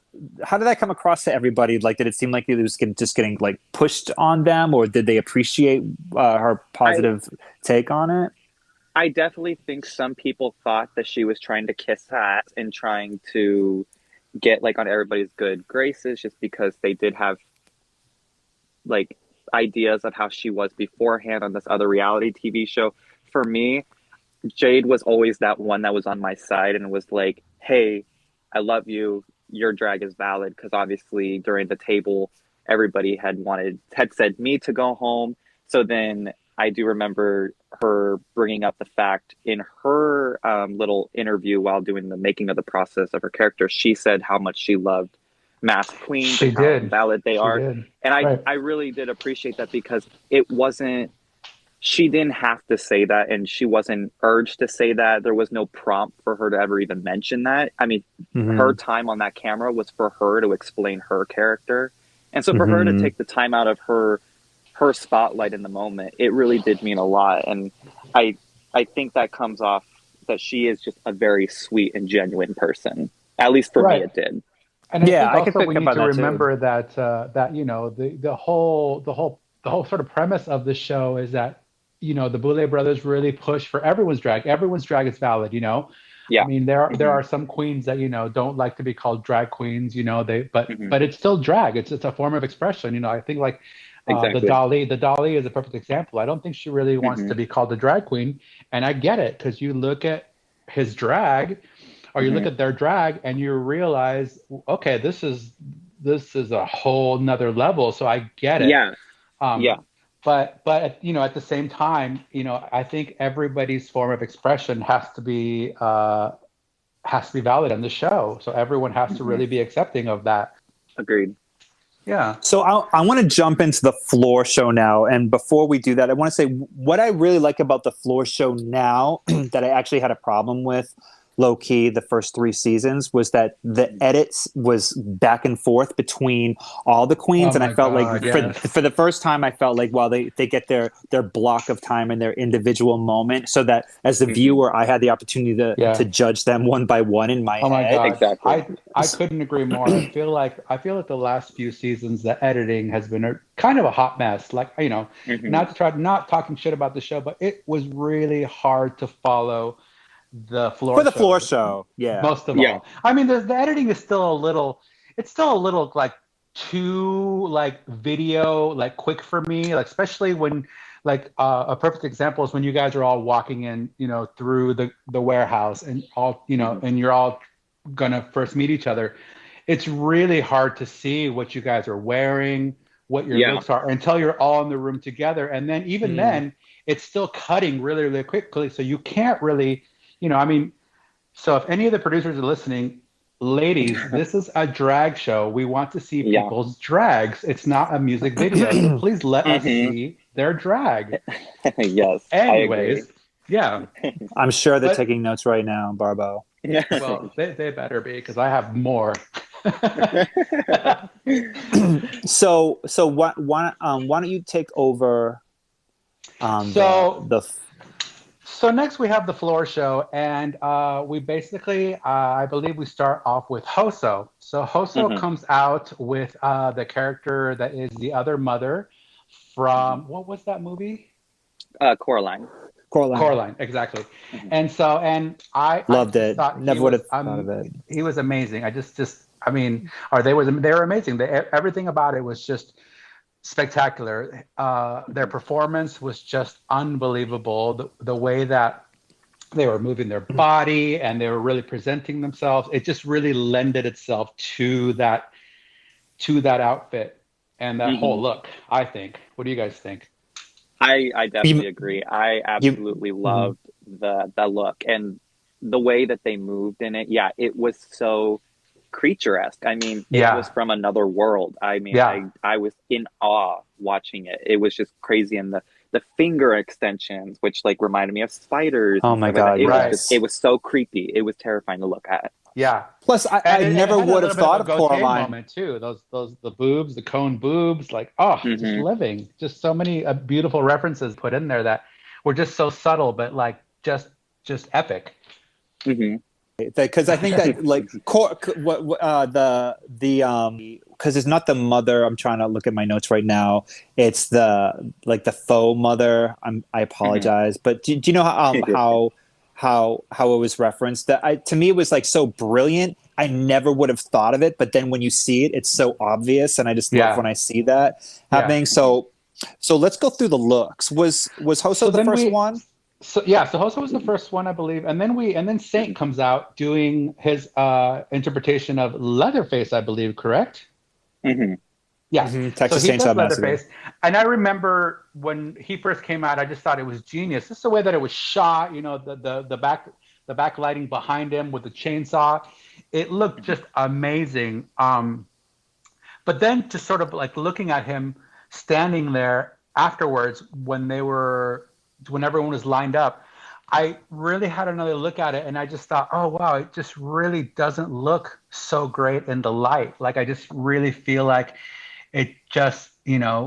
How did that come across to everybody? Like, did it seem like it was just getting like pushed on them, or did they appreciate her I positive take on it? I definitely think some people thought that she was trying to kiss ass and trying to get like on everybody's good graces just because they did have like ideas of how she was beforehand on this other reality TV show. For me, Jade was always that one that was on my side and was like, "Hey, I love you. Your drag is valid." Because obviously during the table, everybody had said me to go home. So then I do remember her bringing up the fact in her little interview while doing the making of the process of her character. She said how much she loved masked queens She and how did. valid they She are, did. and Right. I really did appreciate that because it wasn't she didn't have to say that and she wasn't urged to say that. There was no prompt for her to ever even mention that. I mean, her Mm-hmm. time on that camera was for her to explain her character. And so for her to Mm-hmm. take the time out of her spotlight in the moment, it really did mean a lot. And I I think that comes off that she is just a very sweet and genuine person. At least for me Right. it did. And I Yeah, think I could also pick we up need on to that too. remember that that the whole sort of premise of the show is that the Boulet brothers really push for everyone's drag. Everyone's drag is valid. I Yeah. mean there Hmm. are some queens that don't like to be called drag queens. They Hmm. but it's still drag. It's a form of expression. I think like Exactly. The Dolly is a perfect example. I don't think she really wants Hmm. to be called a drag queen, and I get it because you look at his drag or you look Hmm. at their drag and you realize, okay, this is a whole nother level. So I get it. Yeah. Yeah. Um, but at the same time, I think everybody's form of expression has to be valid on the show. So everyone has to Hmm. really be accepting of that. Agreed. Yeah. So I want to jump into the floor show now. And before we do that, I want to say what I really like about the floor show now that I actually had a problem with low key the first 3 seasons was that the edits was back and forth between all the Oh queens. And I my felt like God, yes. for the first time, I felt like, well, they get their block of time and their individual moment so that as the Hmm. viewer, I had the opportunity to Yeah. judge them one by one in my Oh my head. God. Exactly. I couldn't agree more. I feel like the last few seasons the editing has been a kind of a hot mess. Like, Hmm. not to try not talking shit about the show, but it was really hard to follow the For floor the floor show show, yeah. most of Yeah. all. I mean, the editing is still a little it's still a little like too like video like quick for me, like especially when like a perfect example is when you guys are all walking in, through the warehouse and all, Hmm. and you're all gonna first meet each other. It's really hard to see what you guys are wearing, what your Yeah. looks are until you're all in the room together. And then even Mm. then, it's still cutting really, really quickly. So you can't really, I mean, so if any of the producers are listening, ladies, this is a drag show. We want to see Yeah. people's drags. It's not a music video. So please let us Hmm. see their drag. Yes, I agree. Anyways, yeah. I'm sure they're But taking notes right now, Barbo. well, they better be because I have more. So why don't you take over So the So next we have the floor show, and we basically, I believe we start off with Hoso. So Hoso Hmm. comes out with the character that is the other mother Hmm. from, what was that movie? Coraline. Coraline? Coraline, exactly. Hmm. And I Loved just it. thought Never would have thought of it. he was amazing. I mean, or they were amazing. Everything about it was just spectacular. Their Hmm. performance was just unbelievable. The way that they were moving their body and they were really presenting themselves, it just really lended itself to that outfit and that whole Hmm. look, I think. What do you guys think? I You definitely agree. I you absolutely mhm. loved the look and the way that they moved in it. Yeah, it was so creature-esque. I mean, it was Yeah, from another world. I mean, yeah, I was in awe watching it. It was just crazy, and the finger extensions, which like reminded me of spiders Oh and my stuff like that. God, right. It yes. was so creepy. It was terrifying to look at. Yeah. Plus, And I it never had a would have little bit of thought a of Gautier Coraline. moment too. Those the boobs, the cone boobs, like just Hmm. living. Just so many beautiful references put in there that were just so subtle, but like just epic. Hmm. Because I think that like what because it's not the mother. I'm trying to look at my notes right now. It's the like the faux mother. I Hmm. apologize, but do you know how it was referenced? That to me it was like so brilliant. I never would have thought of it, but then when you see it, it's so obvious, and I just love when I see that happening. So let's go through the looks. Was So Hoso the then first we, one? so Hoso was the first one, I believe, and then Saint comes out doing his interpretation of Leatherface, I believe, correct? Hmm. Yeah. So Texas he does Chainsaw Massacre. Leatherface, and I remember when he first came out, I just thought it was genius. Just the way that it was shot, the backlighting behind him with the chainsaw, it looked just amazing. But then to sort of like looking at him standing there afterwards when everyone was lined up, I really had another look at it and I just thought, oh wow, it just really doesn't look so great in the light. Like I just really feel like it just,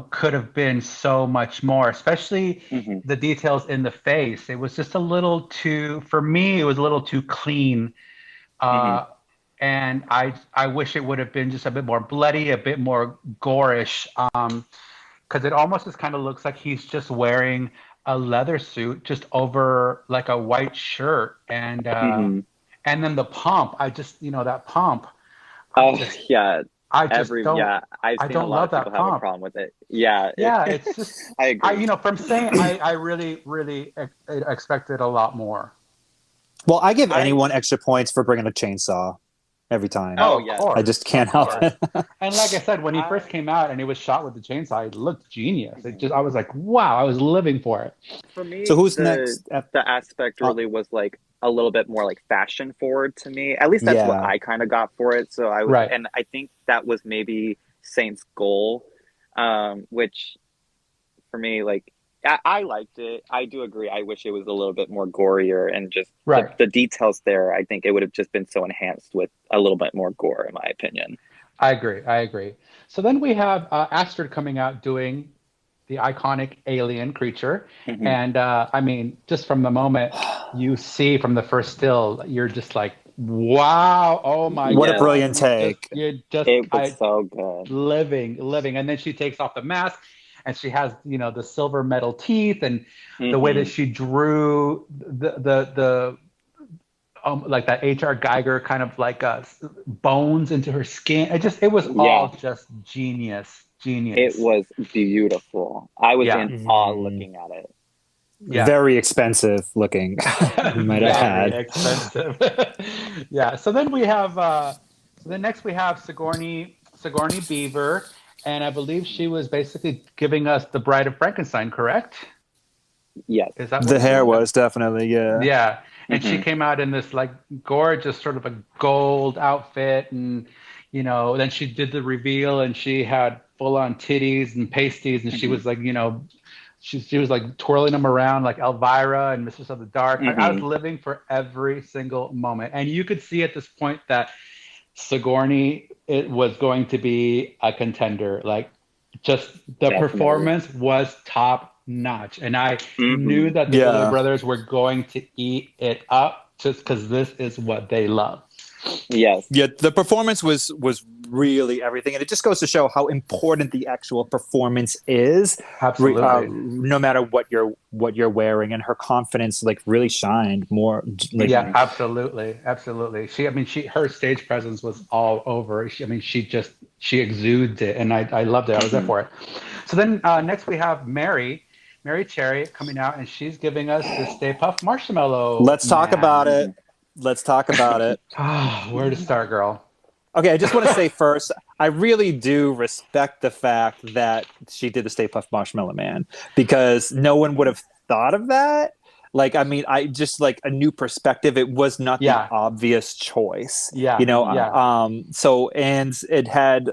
could have been so much more, especially Hmm. the details in the face. It was just a little too, for me, it was a little too clean. Hmm. Uh, and I wish it would have been just a bit more bloody, a bit more gorish, because it almost just kind of looks like he's just wearing a leather suit just over like a white shirt, Hmm. and then the pump. I just that pump. I Oh just yeah, I just don't I've I seen a don't lot love of people that have a pump. problem with it. Yeah, Yeah, it's just I agree. from saying I really really expected a lot more. Well, I give I anyone extra points for bringing a chainsaw every time. Oh, Oh of yes, I course, just of can't help course. it. And like I said, when he first I came out and he was shot with the chainsaw, it looked genius. It mhm. just I was like, wow, I was living for it. For So me, who's the next? the aspect Uh, really was like a little bit more like fashion forward to me. At least that's what yeah. I kind of got for it. So I was, Right. and I think that was maybe Saint's goal, which for me, like I liked it. I do agree. I wish it was a little bit more gorier and just Right. the details there. I think it would have just been so enhanced with a little bit more gore, in my opinion. I agree. I agree. So then we have Astrid coming out doing the iconic alien creature. Hmm. And I mean, just from the moment you see from the first still, you're just like, wow, oh my What a Yes, God. brilliant take. You're just, it was I so good. living. And then she takes off the mask and she has, the silver metal teeth and the way that Hmm. she drew the like that H.R. Geiger kind of like bones into her skin. It was Yeah, all just genius, it genius. was beautiful. I was Yeah, in awe Mhm. looking at it. yeah, Very expensive looking, you might have very had. expensive. Yeah. So then next we have Sigourney Beaver, and I believe she was basically giving us the Bride of Frankenstein, correct? Yes. Is that what The it hair was? was definitely, yeah. Yeah, and she Hmm. came out in this like gorgeous sort of a gold outfit, and then she did the reveal, and she had full on titties and pasties, and she Hmm. was like, she was like twirling them around like Elvira and Mistress of the Dark. I was Hmm. living for every single moment, and you could see at this point that Sigourney it was going to be a contender. Like just the Definitely. performance was top notch, and I knew Hmm. that the Boulet Yeah. brothers were going to eat it up just because this is what they love. Yes. Yeah, the performance was really everything, and it just goes to show how important the actual performance is, Absolutely. no matter what you're wearing. And her confidence like really shined more. Like, Yeah, Hmm. absolutely, absolutely. Her stage presence was all over. She exudes it, and I loved it. I was there Hmm. for it. So then next we have Mary Cherry coming out, and she's giving us the Stay Puft Marshmallow let's talk about Man. Hmm. it. Let's talk about it. Ah, where to start, girl? Okay, I just want to say first, I really do respect the fact that she did the Stay Puft Marshmallow Man, because no one would have thought of that. Like, I mean, I just like a new perspective. It was not the Yeah, obvious choice, yeah, Hmm. yeah, So, and it had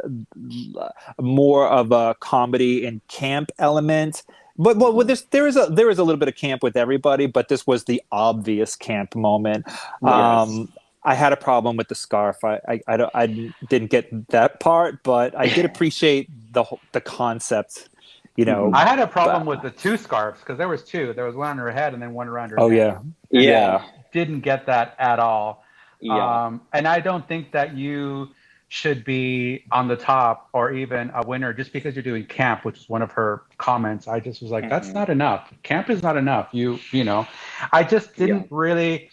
more of a comedy and camp element. But well, Hmm. there is a little bit of camp with everybody, but this was the obvious camp moment. Yes. I had a problem with the scarf. I didn't get that part, but I did appreciate the concept. You know, Hmm. I had a problem but with the two scarves because there was two. There was one on her head and then one around her oh neck, yeah, and Yeah. yeah. I didn't get that at all. Yeah. And I don't think that you should be on the top or even a winner just because you're doing camp, which is one of her comments. I just was like, that's Hmm. not enough. Camp is not enough. I just Yeah. didn't really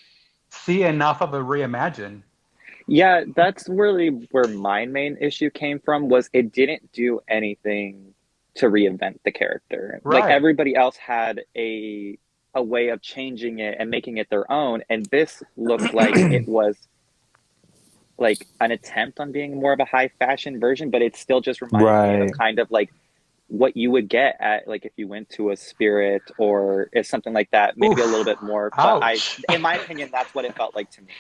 see enough of a reimagine. Yeah, that's really where my main issue came from was it didn't do anything to reinvent the character. Like Right. everybody else had a way of changing it and making it their own, and this looked like it was like an attempt on being more of a high fashion version, but it still just reminded me of Right. kind of like what you would get at like if you went to a Spirit or if something like that, maybe a little Oof. bit more. But Ouch. in my opinion, that's what it felt like to me.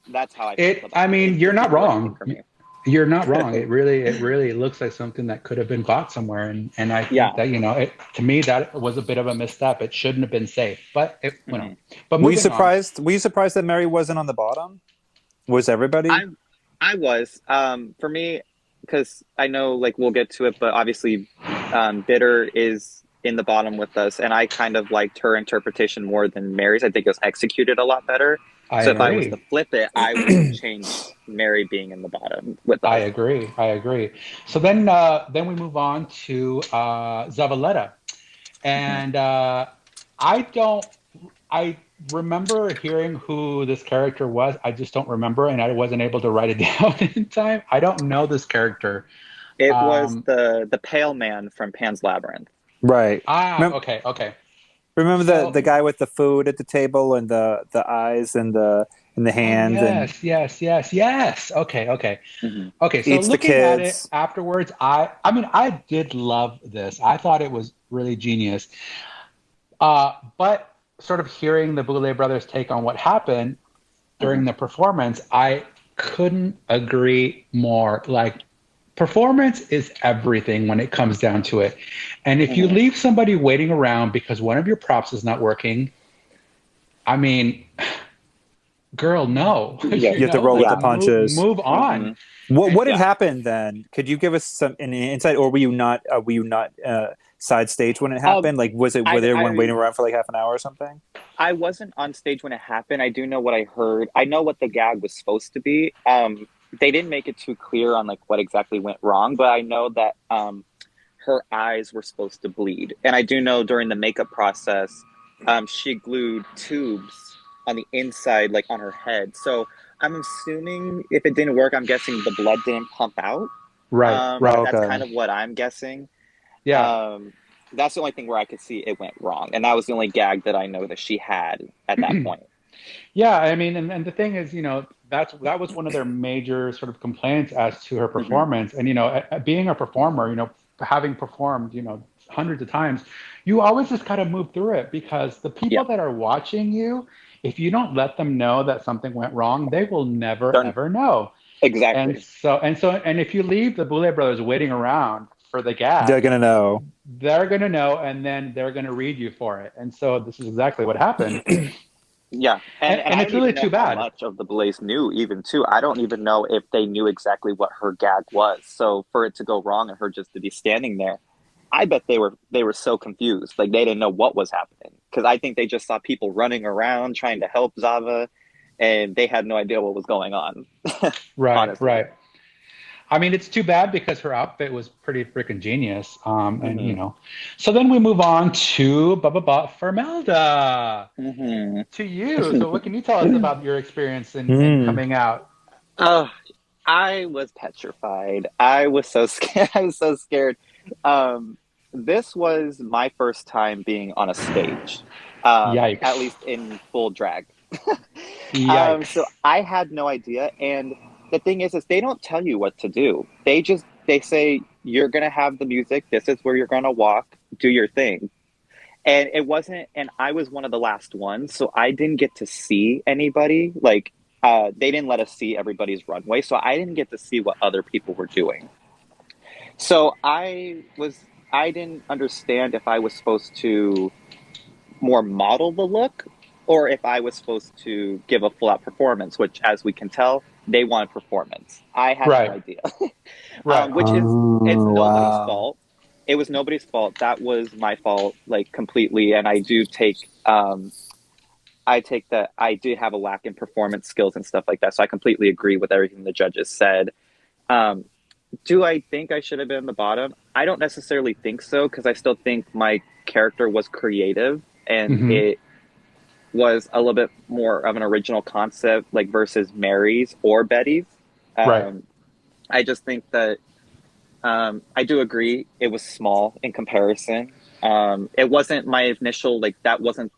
That's how I felt I about it. mean, It you're just not didn't do anything wrong. for me. You're not wrong. It really looks like something that could have been bought somewhere. And I think Yeah. that, to me, that was a bit of a misstep. It shouldn't have been safe, but Hmm. but Were you moving on. surprised? Were you surprised that Mary wasn't on the bottom? Was everybody? I I was for me because I know like we'll get to it, but obviously, Bitter is in the bottom with us, and I kind of liked her interpretation more than Mary's. I think it was executed a lot better. I So if I was agree. to flip it, I would change Mary being in the bottom with I us. agree. I agree. So then we move on to Zavaleta. Hmm. And I don't, I remember hearing who this character was. I just don't remember, and I wasn't able to write it down in time. I don't know this character. It was Um, the pale man from Pan's Labyrinth. Right. okay, okay. Remember the So, guy with the food at the table and the eyes and the oh hand and yes, yes, yes, yes. Okay, okay. Hmm. Okay, so eats the looking at it kids. afterwards, I mean, I did love this. I thought it was really genius. But sort of hearing the Boulet brothers take on what happened Hmm. during the performance, I couldn't agree more. Like, performance is everything when it comes down to it. And if you Hmm. leave somebody waiting around because one of your props is not working, I mean, girl, no, Yeah, You have to roll with like the yeah. punches. move Hmm. on. What had Yeah. happened then? Could you give us some an insight, or were you not side stage when it Um, happened? Like, was it I, were everyone I waiting around for like half an hour or something? I wasn't on stage when it happened. I do know what I heard. I know what the gag was supposed to be. They didn't make it too clear on like what exactly went wrong, but I know that her eyes were supposed to bleed, and I do know during the makeup process, she glued tubes on the inside, like on her head. So I'm assuming if it didn't work, I'm guessing the blood didn't pump out. Right, Oh, right. That's kind okay. of what I'm guessing. Yeah. Um, that's the only thing where I could see it went wrong, and that was the only gag that I know that she had at that point. Yeah, I mean, and the thing is, that was one of their major sort of complaints as to her Hmm. performance. And being a performer, having performed, hundreds of times, you always just kind of move through it because the people Yeah, that are watching you, if you don't let them know that something went wrong, they will never they're ever know. And exactly. so and if you leave the Boulet brothers waiting around for the They're gag, gonna know. they're gonna know, and then they're gonna read you for it. And so this is exactly what happened. Yeah, and And I it's don't really even know too how bad. much of the Blaze knew, even too. I don't even know if they knew exactly what her gag was. So for it to go wrong and her just to be standing there, I bet they were so confused, like they didn't know what was happening. Because I think they just saw people running around trying to help Zava, and they had no idea what was going on. Right, Honestly. right. I mean, it's too bad because her outfit was pretty freaking genius. And Hmm. so then we move on to Fermelda, Hmm. to you. So what can you tell us about your experience in Hmm. coming out? Oh, I was petrified. I was so scared. I was so scared. Um, this was my first time being on a stage, at Yikes! least in full drag. So Yikes! I had no idea. And the thing is they don't tell you what to do. They say you're gonna have the music. This is where you're gonna walk. Do your thing. And it wasn't. And I was one of the last ones, so I didn't get to see anybody. Like they didn't let us see everybody's runway, so I didn't get to see what other people were doing. So I didn't understand if I was supposed to more model the look or if I was supposed to give a full out performance, which, as we can tell, they want performance. I had no Right, idea, right. which is it's Oh, nobody's wow. fault. It was nobody's fault. That was my fault, like completely. And I take that I did have a lack in performance skills and stuff like that. So I completely agree with everything the judges said. Um, do I think I should have been in the bottom? I don't necessarily think so because I still think my character was creative and Hmm. it was a little bit more of an original concept, like versus Mary's or Betty's. Right. I just think that I do agree it was small in comparison. It wasn't my initial, like, that wasn't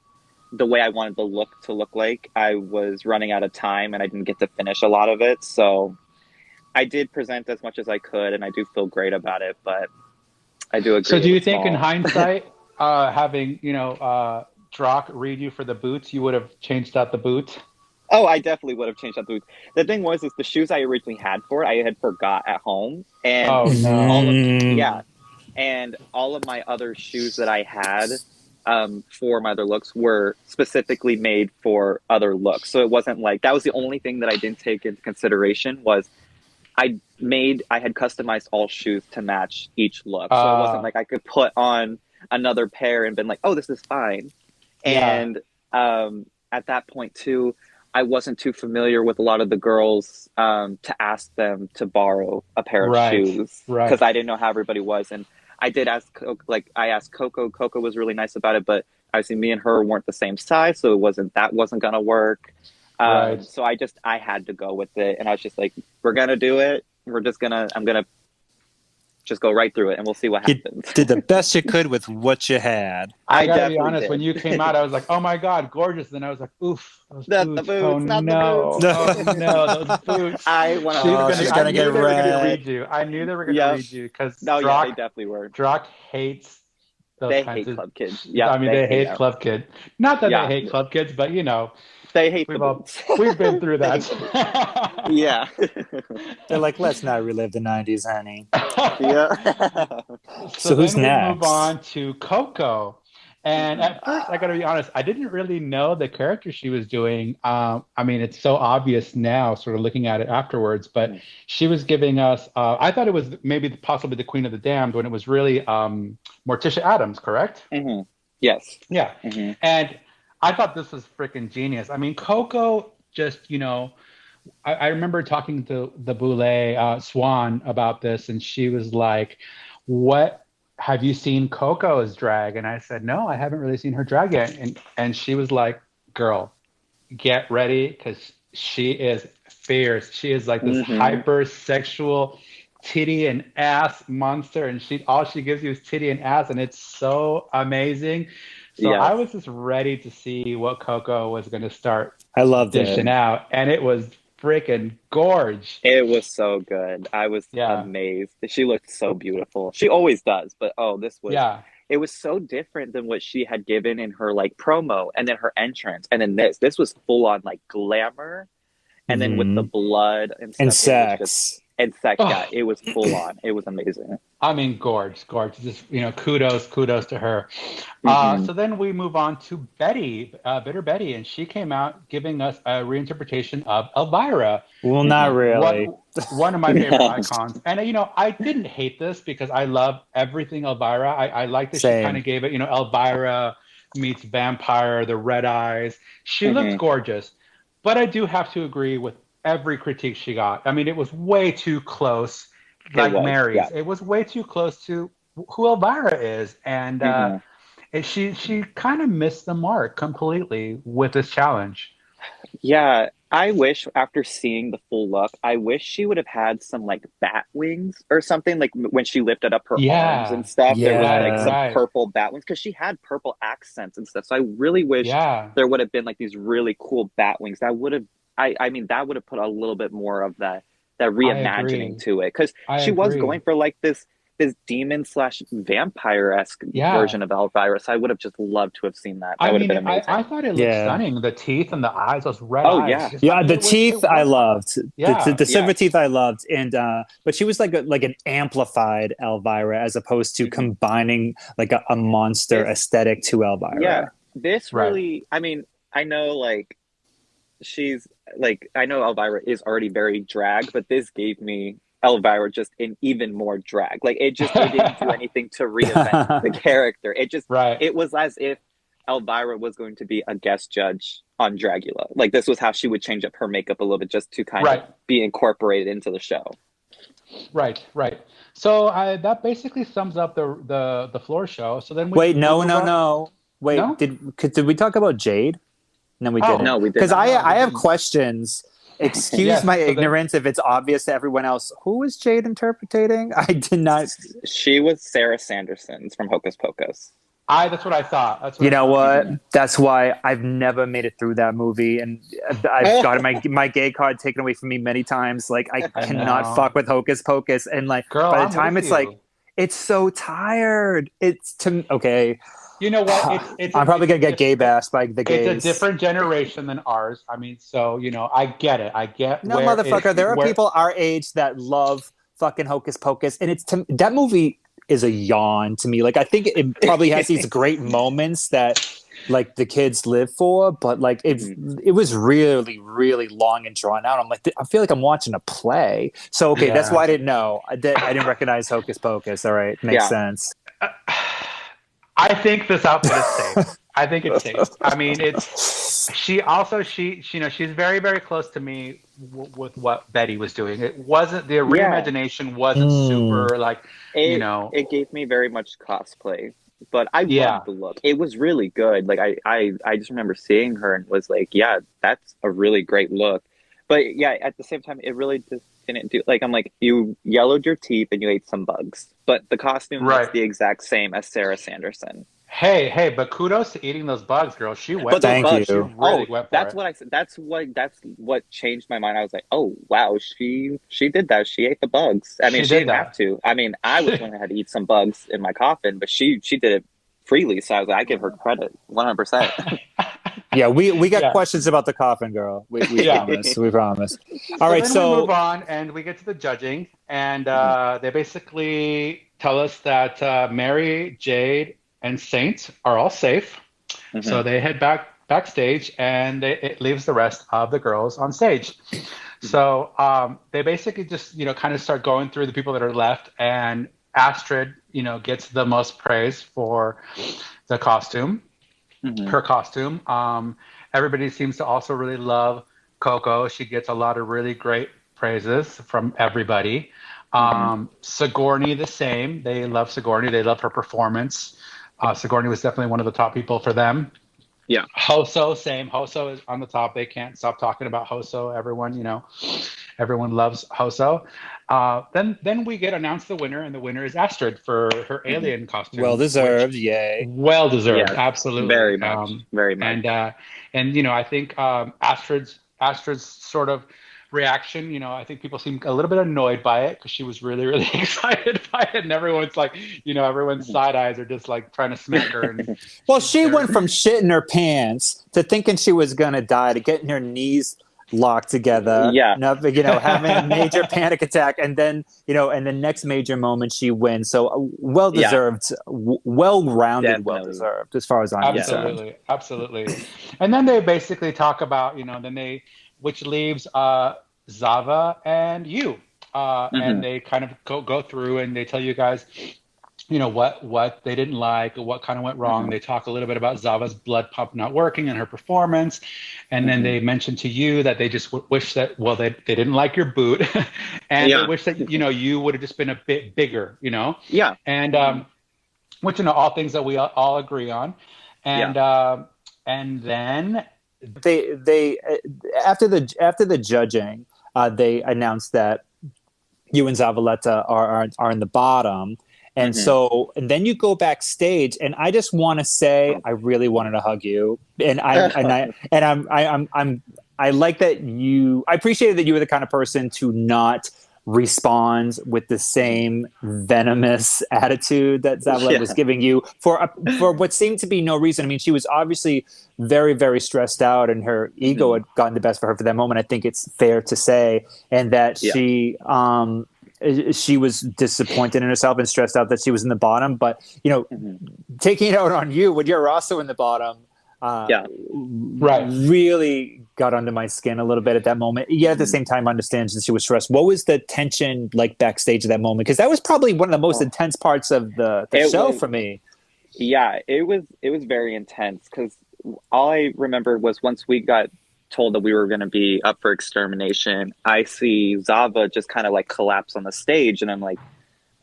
the way I wanted the look to look like. I was running out of time and I didn't get to finish a lot of it. So I did present as much as I could, and I do feel great about it, but I do So agree do it you was think in small. hindsight, having, Drock read you for the boots, you would have changed out the boots? Oh, I definitely would have changed that boots. The thing was, is the shoes I originally had for it, I had forgot at home, and Oh no. all of Mm. yeah, and all of my other shoes that I had for my other looks were specifically made for other looks. So it wasn't like that was the only thing that I didn't take into consideration was I had customized all shoes to match each look. So it wasn't Uh, like I could put on another pair and been like, oh, this is fine. yeah. And at that point too, I wasn't too familiar with a lot of the girls to ask them to borrow a pair of Right. shoes because Right. I didn't know how everybody was. And I did ask, like I asked Coco. Coco was really nice about it, but obviously me and her weren't the same size, so that wasn't gonna work. Right. So I had to go with it, and I was just like, we're gonna do it. I'm gonna just go right through it, and we'll see what You happens. did the best you could with what you had. I I gotta be definitely honest, when did. you came out, I was like, oh my God, gorgeous. Then I was like, oof, those Not the boots. Oh boots, not the boots. no. Oh no, those boots. I Oh, 100% she's I gonna agree. get knew they were gonna red. read you. I knew they were gonna Yep. read you because No, yeah, they definitely were. Drock hates those They kinds hate of, club kids. Yep, I mean, they they hate hate them. club kid. Not that they Yeah, hate club kids, but they hate the we've all boots. we've been through They hate the boots. that. Yeah. They're like, let's not relive the '90s, honey. Yeah. So So who's then we move next? on to Coco. And Hmm. at first, I got to be honest, I didn't really know the character she was doing. I mean, it's so obvious now, sort of looking at it afterwards, but she was giving us, I thought it was maybe possibly the Queen of the Damned when it was really Morticia Adams, correct? Hmm. Yes. Yeah. Hmm. And I thought this was freaking genius. I mean, Coco just, I remember talking to the Boulet Swan about this, and she was like, "What have you seen Coco's drag?" And I said, "No, I haven't really seen her drag yet." And she was like, "Girl, get ready because she is fierce. She is like this Hmm. hypersexual titty and ass monster, and she all she gives you is titty and ass, and it's so amazing." So I Yes. was just ready to see what Coco was going to start I loved it. dishing out, and it was freaking gorge. It was so good. I was Yeah, amazed. She looked so beautiful. She always does, but oh, yeah. it was so different than what she had given in her like promo and then her entrance. And then this was full on like glamour and then with the Hmm. blood and And stuff, it was just sex. and sex, yeah, Oh, it was full on. It was amazing. I mean, gorge. Just kudos to her. Hmm. So then we move on to Betty, Bitter Betty, and she came out giving us a reinterpretation of Elvira, Well, not Hmm. really. one of my favorite No. icons. And I didn't hate this because I love everything Elvira. I like that she kind Same. of gave it, Elvira meets vampire, the red eyes. She looked Hmm. gorgeous, but I do have to agree with every critique she got. I mean, it was way too close, It like was, yeah. Mary's. It was way too close to who Elvira is, and Hmm. she kind of missed the mark completely with this challenge. Yeah, I wish after seeing the full look, I wish she would have had some like bat wings or something like when she lifted up her arms and Yeah, stuff. There was right, like Yeah. some right. purple bat wings because she had purple accents and stuff. So I really wish Yeah, there would have been like these really cool bat wings. That would have, I mean, that would have put a little bit more of that I reimagining agree. to it because I she was agree. going for like this demon slash vampire esque Yeah. version of Elvira. So I would have just loved to have seen that. That I would have mean, been I amazing. thought it looked Yeah. stunning. The teeth and the eyes, those red Oh eyes. yeah, Just, I Yeah, mean, the it teeth I was hot. loved. Yeah, The yeah. silver teeth I loved, and but she was like an amplified Elvira as opposed to Hmm. combining like a monster This aesthetic to Yeah, Elvira. this right. really, I mean, I know like she's like, I know Elvira is already very drag, but this gave me Elvira just in even more drag. Like it didn't do anything to reinvent the character. Right, it was as if Elvira was going to be a guest judge on Dragula. Like this was how she would change up her makeup a little bit just to kind of right, be incorporated into the show. right. So that basically sums up the floor show. So then we Wait, we no, move no, on. no. Wait, No? did we talk about Jade? No, we Oh, didn't. No, we did Because not. no, I we have didn't. questions. Excuse Yes, my so then ignorance if it's obvious to everyone else. Who was Jade interpreting? I did not. She was Sarah Sanderson's from Hocus Pocus. that's what I thought. That's what You I know thought. what? That's why I've never made it through that movie, and I've gotten my gay card taken away from me many times. Like I I cannot know. fuck with Hocus Pocus, and like Girl, by the I'm time with it's like, you. it's so tired. It's to okay. You know what? I'm probably gonna get gay bashed by the it's a gays. different generation than ours. I mean, so I get it. I get No, motherfucker. There are where people our age that love fucking Hocus Pocus, and that movie is a yawn to me. Like I think it probably has these great moments that like the kids live for, but like Mhm. it was really really long and drawn out. I'm like I feel like I'm watching a play. So okay, that's yeah. why I didn't know. I didn't recognize Hocus Pocus. All right, makes Yeah. sense. I think this outfit is safe. I think it's safe. I mean, it's she also she's very very close to me with what Betty was doing. It wasn't the Yeah. reimagination wasn't Mm. super like you know It gave me very much cosplay, but I yeah loved the look. It was really good. Like I just remember seeing her and was like, yeah, that's a really great look. But yeah, at the same time, it really just didn't do like I'm like, you yellowed your teeth and you ate some bugs. But the costume looks right. the exact same as Sarah Sanderson. Hey, but kudos to eating those bugs, girl. She But went those for Thank it. bugs, She you. really oh, went for that's it. what I said. That's what changed my mind. I was like, oh wow, she did that. She ate the bugs. I mean, She she did didn't have that. to. I mean, I was the one that had to eat some bugs in my coffin, but she did it freely. So I was like, I give her credit, 100%. Yeah, we got Yeah. questions about the coffin girl. We Yeah. promise. We promise. All So right, then we move so on and we get to the judging, and Mhm, they basically tell us that Mary, Jade, and Saint are all safe. So mhm, they head backstage, and it leaves the rest of the girls on stage. mhm, So they basically just kind of start going through the people that are left, and Astrid gets the most praise for the costume, mhm, her costume. Everybody seems to also really love Coco. She gets a lot of really great praises from everybody. mhm. Sigourney, the same. They love Sigourney. They love her performance. Sigourney was definitely one of the top people for them. Yeah. Hoso, same. Hoso is on the top. They can't stop talking about Hoso. Everyone loves Hoso. Then we get announced the winner, and the winner is Astrid for her Mhm. alien well costume, which deserved. Yay. well deserved, Yes, very absolutely. much, very much. And I think Astrid's sort of reaction, I think people seem a little bit annoyed by it because she was really really excited by it, and everyone's like, everyone's Mhm. side eyes are just like trying to smack her, and Well, she they're went from shitting her pants to thinking she was gonna die to getting her knees locked together, Yeah, having a major panic attack, and then and the next major moment she wins. So well yeah, deserved, well rounded, well definitely. deserved, as far as I'm Yes. concerned. absolutely, absolutely. And then they basically talk about, which leaves Zava and you. And Hmm. they kind of go through and they tell you guys, what they didn't like, what kind of went wrong. Hmm. They talk a little bit about Zava's blood pump not working and her performance, and then Hmm. they mention to you that they just wish that, well, they didn't like your boot, and they Yeah, wish that you would have just been a bit bigger, yeah, and hmm, which all things that we all agree on, yeah. and then They after the judging, they announced that you and Zavaleta are in the bottom. And Hmm. so, and then you go backstage, and I just want to say, Oh. I really wanted to hug you, and I like that you. I appreciated that you were the kind of person to not respond with the Mhm. same venomous attitude that Zavaleta was Yeah. giving you for what seemed to be no reason. I mean, she was obviously very very stressed out, and her ego Hmm. had gotten the best for her for that moment. I think it's fair to say, and that Yeah. she was disappointed in herself and stressed out that she was in the bottom. But Hmm. taking it out on you when you're also in the bottom, uh, Yeah. right. really got under my skin a little bit at that moment. Yet at the Hmm. same time, understands that she was stressed. What was the tension like backstage at that moment? Because that was probably one of the most Oh, intense parts of the it show was. for me. Yeah, it was very intense because all I remember was once we got told that we were going to be up for extermination, I see Zava just kind of like collapse on the stage, and I'm like,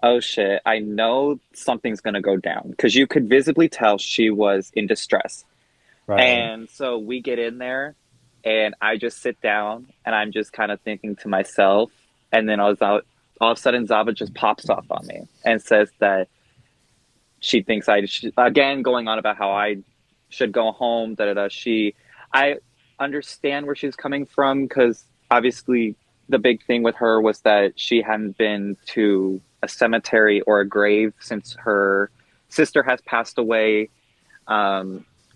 oh shit, I know something's going to go down because you could visibly tell she was in distress. Right. And so we get in there, and I just sit down, and I'm just kind of thinking to myself. And then all of a sudden, Zava just pops off on me and says that she thinks I should, again, going on about how I should go home. Da da da. I understand where she's coming from, because obviously the big thing with her was that she hadn't been to a cemetery or a grave since her sister has passed away.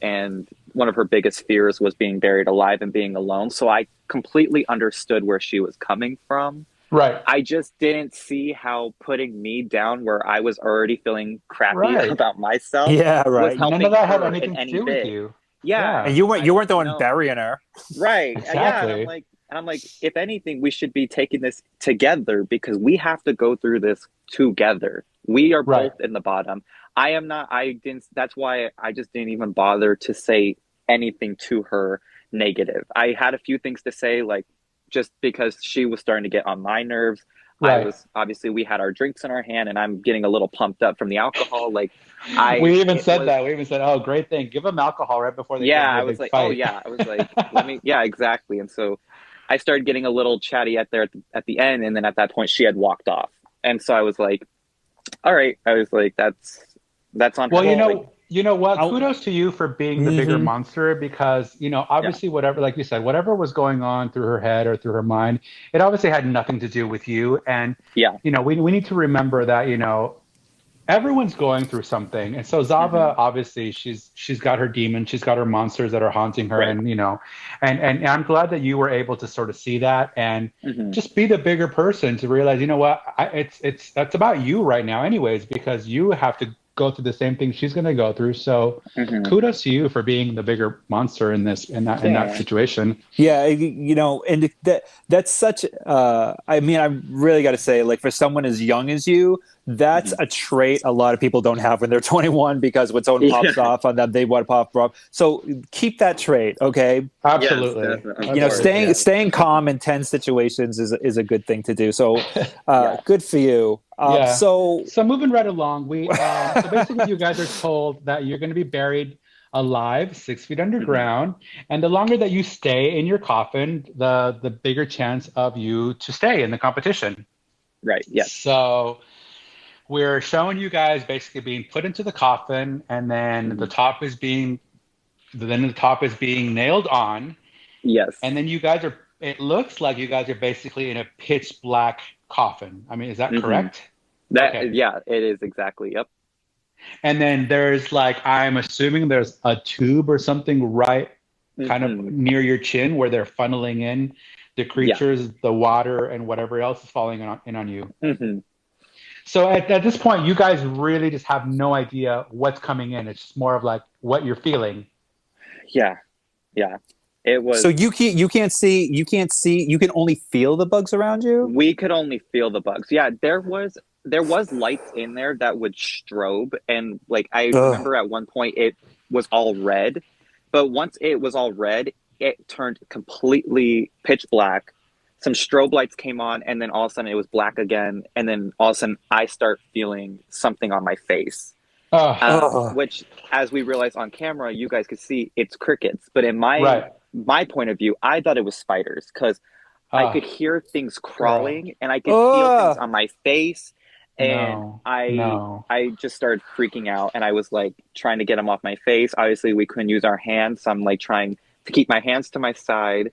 And one of her biggest fears was being buried alive and being alone. So I completely understood where she was coming from. Right. I just didn't see how putting me down where I was already feeling crappy Right. about myself Yeah, was right. None of helping that had her in anything to any do with bit. you. Yeah, Yeah. And and you weren't the I one know, burying her. right? Yeah, Exactly. and I'm like, if anything, we should be taking this together, because we have to go through this together. We are Right. both in the bottom. I am not. I didn't. That's why I just didn't even bother to say anything to her negative. I had a few things to say, like, just because she was starting to get on my nerves. I Right. was, obviously, we had our drinks in our hand, and I'm getting a little pumped up from the alcohol. Like, We even it said was, that. We even said, "Oh, great thing. Give them alcohol right before they get yeah, into a I was big like, oh fight." yeah, I was like, let me, yeah, exactly. And so I started getting a little chatty at the end, and then at that point she had walked off, and so I was like, all right, I was like, that's on Well, her. Like, you know what? I, Kudos to you for being the bigger hmm monster because, yeah, obviously whatever, like you said, whatever was going on through her head or through her mind, it obviously had nothing to do with you. And, yeah, we need to remember that, everyone's going through something. And so hmm Zava, obviously, she's got her demons, she's got her monsters that are haunting her. right, And, and I'm glad that you were able to sort of see that and hmm just be the bigger person to realize, you know what, that's about you right now, anyways, because you have to go through the same thing she's going to go through. So hmm kudos to you for being the bigger monster in that yeah, situation. Yeah, and that's such. I mean, I really got to say, like, for someone as young as you, that's hmm a trait a lot of people don't have when they're 21 because when someone yeah, pops off on them, they want to pop off. So keep that trait, okay? yes, Absolutely. definitely, of You know, course, Absolutely. yes, staying calm in tense situations is a good thing to do. So, yeah, good for you. Yeah. So, So moving right along, so basically you guys are told that you're going to be buried alive, 6 feet hmm underground, and the longer that you stay in your coffin, the bigger chance of you to stay in the competition. right, yes, So we're showing you guys basically being put into the coffin, and hmm then the top is being nailed on, and yes, then you guys are. It looks like you guys are basically in a pitch black coffin. I mean, is that hmm correct? that, Okay. yeah, it is exactly, yep, And then there's like, I'm assuming there's a tube or something right kind of hmm near your chin where they're funneling in the yeah, creatures, the water, and whatever else is falling in on you. hmm So at this point, you guys really just have no idea what's coming in. It's just more of like what you're feeling. yeah, yeah. It so was. you can only feel the bugs around you. We could only feel the bugs. Yeah, there was lights in there that would strobe, and like I Ugh. remember at one point it was all red, but once it was all red, it turned completely pitch black. Some strobe lights came on, and then all of a sudden it was black again, and then all of a sudden I start feeling something on my face. Oh, Ugh. Which, as we realized on camera, you guys could see it's crickets. But in right. my point of view, I thought it was spiders, because I Oh, could hear things girl. crawling, and I could feel things Ugh. on my face, and No, I no. I just started freaking out, and I was like trying to get them off my face. Obviously, we couldn't use our hands, so I'm like trying to keep my hands to my side,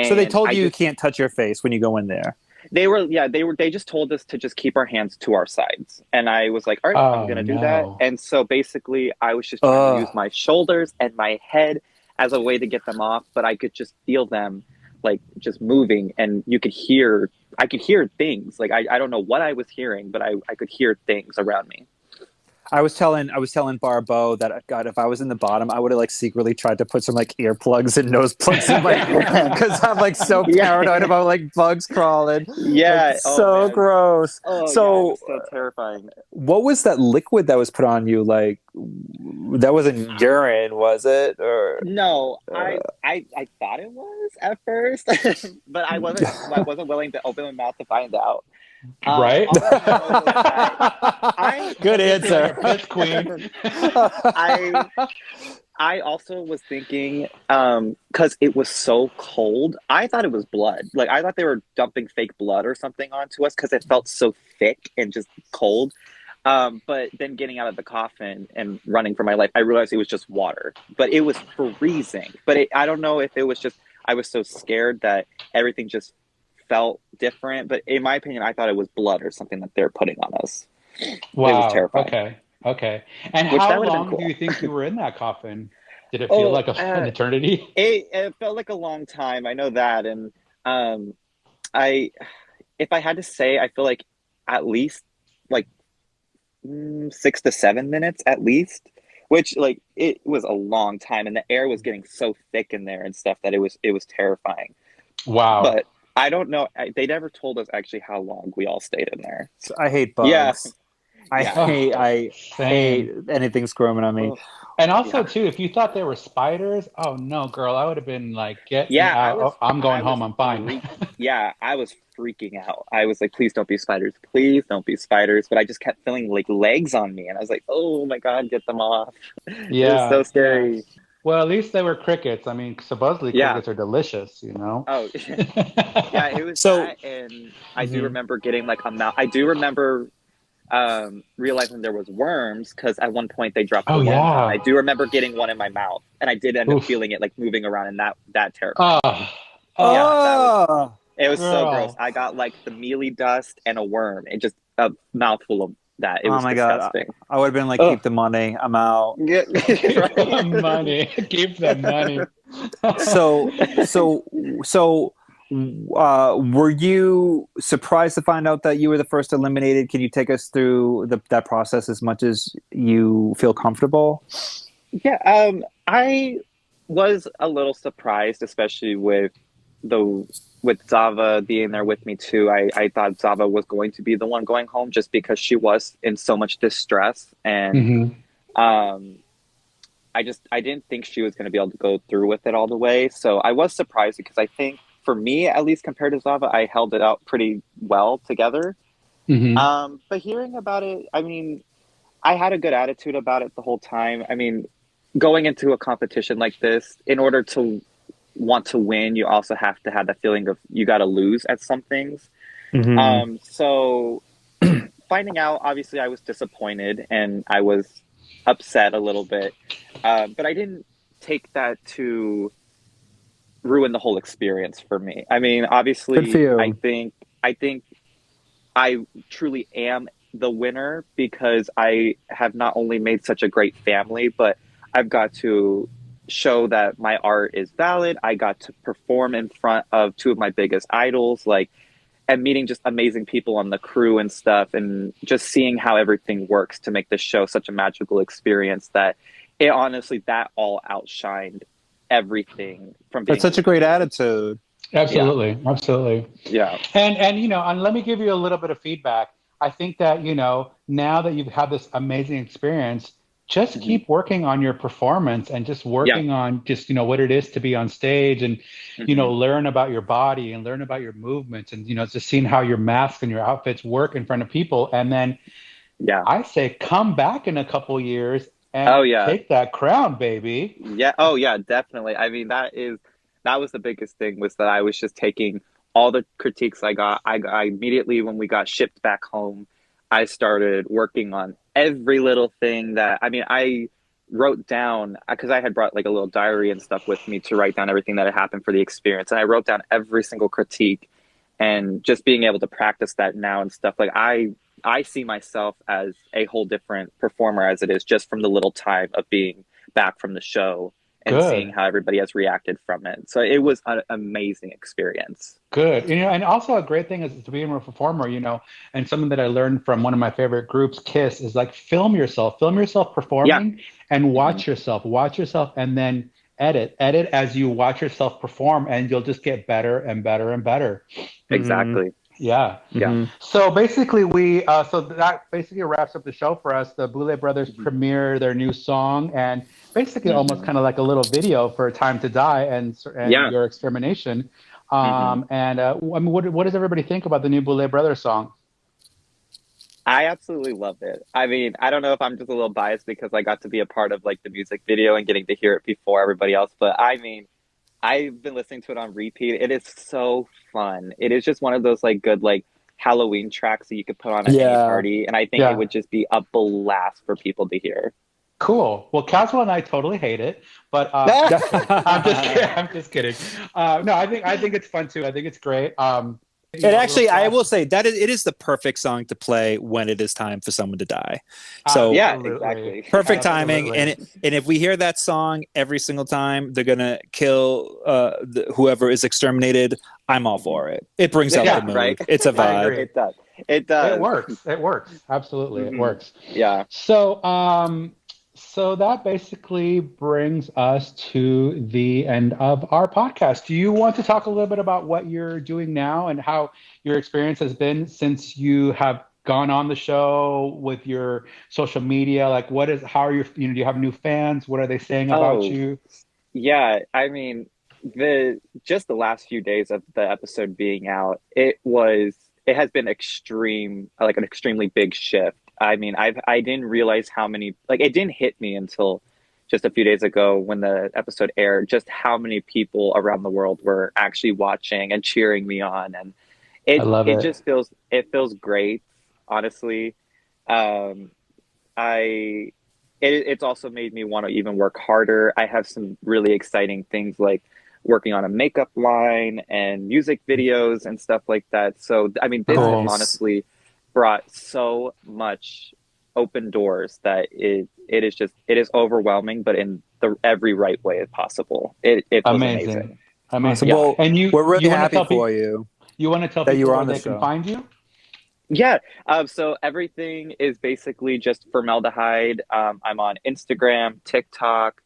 So they and told I you you just can't touch your face when you go in there. they just told us to just keep our hands to our sides, and I was like, all right, I'm Oh, gonna do that. no. And so basically I was just trying to use Ugh. my shoulders and my head as a way to get them off, but I could just feel them like just moving, and I could hear things. Like I don't know what I was hearing, but I could hear things around me. I was telling Barbeau that God, if I was in the bottom, I would have like secretly tried to put some like earplugs and nose plugs in my ear because I'm like so paranoid Yeah. about like bugs crawling. Like Yeah, oh so man, gross. oh yeah, it So was so terrifying. what was that liquid that was put on you? Like that wasn't urine, was it? Or No, uh, I thought it was at first, but I wasn't willing to open my mouth to find out. Right? All I know was that I good You're feeling answer. a piss queen. I I also was thinking, because it was so cold, I thought it was blood. Like, I thought they were dumping fake blood or something onto us because it felt so thick and just cold. But then getting out of the coffin and running for my life, I realized it was just water. But it was freezing. But I don't know if it was just I was so scared that everything just felt different. But in my opinion, I thought it was blood or something that they're putting on us. It was Wow. terrifying. Okay. Okay. And Which how that would have been long do cool. you think you were in that coffin? Did it feel Oh, like an eternity? it felt like a long time. I know that, and um, I if I had to say, I feel like at least like 6 to 7 minutes at least, which like it was a long time, and the air was getting so thick in there and stuff that it was terrifying. Wow. But I don't know. They never told us actually how long we all stayed in there. So I hate Yeah, bugs. yeah, Oh, I hate same. anything squirming on me. oh, And also, yeah, too, if you thought they were spiders, oh no, girl, I would have been like, get me yeah. out. Oh, I'm going I home. was I'm fine. yeah, I was freaking out. I was like, please don't be spiders, please don't be spiders. But I just kept feeling like legs on me, and I was like, oh my god, get them off. It was Yeah, so yeah. scary. Well, at least they were crickets. I mean, supposedly Yeah. crickets are delicious, you know? Oh, yeah, it was So, that, and I do mhm. remember getting like a mouth. I do remember realizing there was worms because at one point they dropped the Oh, worms on. I yeah. do remember getting one in my mouth, and I did end up Oof. feeling it like moving around, and that terrified me. Oh, Yeah, oh, that was Oh, it was so gross. girl. I got like the mealy dust and a worm, and just a mouthful of that. It oh was my God. disgusting. I would have been like, Ugh. keep the money. I'm out. Yeah, Keep the right. money. Keep the money. So, so, so, were you surprised to find out that you were the first eliminated? Can you take us through that process as much as you feel comfortable? Yeah, I was a little surprised, especially the with Zava being there with me too. I thought Zava was going to be the one going home just because she was in so much distress, and Hmm. um, I didn't think she was going to be able to go through with it all the way. So I was surprised because I think for me, at least compared to Zava, I held it out pretty well together. Hmm. But hearing about it, I mean, I had a good attitude about it the whole time. I mean, going into a competition like this, in order to want to win, you also have to have that feeling of you got to lose at some things. Hmm. So finding out, obviously, I was disappointed and I was upset a little bit, but I didn't take that to ruin the whole experience for me. I mean, Good for obviously, you. I think I truly am the winner because I have not only made such a great family, but I've got to show that my art is valid. I got to perform in front of two of my biggest idols, like, and meeting just amazing people on the crew and stuff, and just seeing how everything works to make this show such a magical experience that it honestly, that all outshined everything from That's being such a great eliminated. attitude. Yeah. Absolutely. Absolutely. Yeah. And and let me give you a little bit of feedback. I think that, now that you've had this amazing experience, just Hmm. keep working on your performance and just Yeah. working on just, what it is to be on stage and, Hmm. learn about your body and learn about your movements and, just seeing how your mask and your outfits work in front of people. And then Yeah. I say, come back in a couple years Oh, and yeah. take that crown, baby. Yeah. Oh, yeah, definitely. I mean, that was the biggest thing was that I was just taking all the critiques I got. I immediately, when we got shipped back home, I started working on every little thing that, I mean, I wrote down because I had brought like a little diary and stuff with me to write down everything that had happened for the experience. And I wrote down every single critique and just being able to practice that now and stuff. Like I see myself as a whole different performer as it is just from the little time of being back from the show and seeing Good. how everybody has reacted from it. So it was an amazing experience. Good. And also a great thing is to be a performer, and something that I learned from one of my favorite groups, Kiss, is like film yourself Yeah. performing and Hmm. watch yourself, and then edit as you watch yourself perform, and you'll just get better and better and better. Hmm. Exactly. Yeah. Yeah. Hmm. So basically, so that basically wraps up the show for us. The Boulet brothers Hmm. premiere their new song, and basically almost Hmm. kind of like a little video for "Time to Die" and Yeah. your extermination. Hmm. And I mean, what does everybody think about the new Boulet brothers song? I absolutely loved it. I mean, I don't know if I'm just a little biased because I got to be a part of like the music video and getting to hear it before everybody else, but I mean, I've been listening to it on repeat. It is so fun. It is just one of those like good like Halloween tracks that you could put on at any Yeah. party, and I think it Yeah. would just be a blast for people to hear. Cool. Well, Cazwell and I totally hate it, but just kidding. I'm just kidding. I'm just kidding. No, I think it's fun too. I think it's great. It A little actually, I flash. will say that it is the perfect song to play when it is time for someone to die. So Yeah, Absolutely. exactly. perfect timing, Absolutely. and if we hear that song every single time, they're gonna kill whoever is exterminated. I'm all for it. It brings out the Yeah, Yeah, right. mood. It's a I vibe. agree. It does. It It does. works. It works. Absolutely, it Hmm. works. Yeah. So that basically brings us to the end of our podcast. Do you want to talk a little bit about what you're doing now and how your experience has been since you have gone on the show with your social media? Like, how are do you have new fans? What are they saying about Oh, you? yeah. I mean, the just the last few days of the episode being out, it has been extreme, like an extremely big shift. I mean, I didn't realize how many, like it didn't hit me until just a few days ago when the episode aired, just how many people around the world were actually watching and cheering me on, and I love it it. just feels great, honestly. Um, I it's also made me want to even work harder. I have some really exciting things like working on a makeup line and music videos and stuff like that. So, I mean, this has Cool. Nice. honestly brought so much open doors that it is overwhelming, but in the every right way possible. It feels Amazing. amazing. Awesome. Amazing. Yeah. Well, And we're really you want to happy tell for people you you want to tell that you people were where on the they can show. find you? Yeah. So everything is basically just Formelda Hyde. I'm on Instagram, TikTok.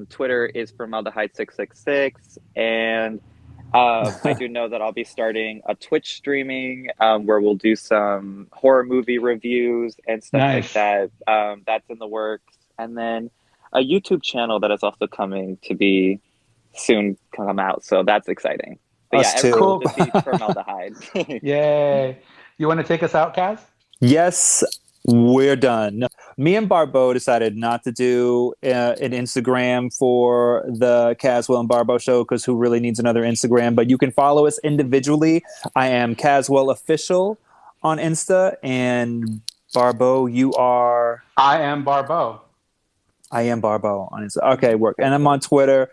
Twitter is Formelda Hyde 666. And I do know that I'll be starting a Twitch streaming where we'll do some horror movie reviews and stuff like Nice. that. That's in the works. And then a YouTube channel that is also coming to be soon come out. So that's exciting. But yeah, Us everything will too. Cool. just be Formelda Hyde. Yay. You want to take us out, Kaz? Yes, we're done. Me and Barbeau decided not to do an Instagram for the Cazwell and Barbeau show because who really needs another Instagram? But you can follow us individually. I am Cazwell Official on Insta, and Barbeau, you are. I am Barbeau. I am Barbeau on Insta. Okay, work. And I'm on Twitter,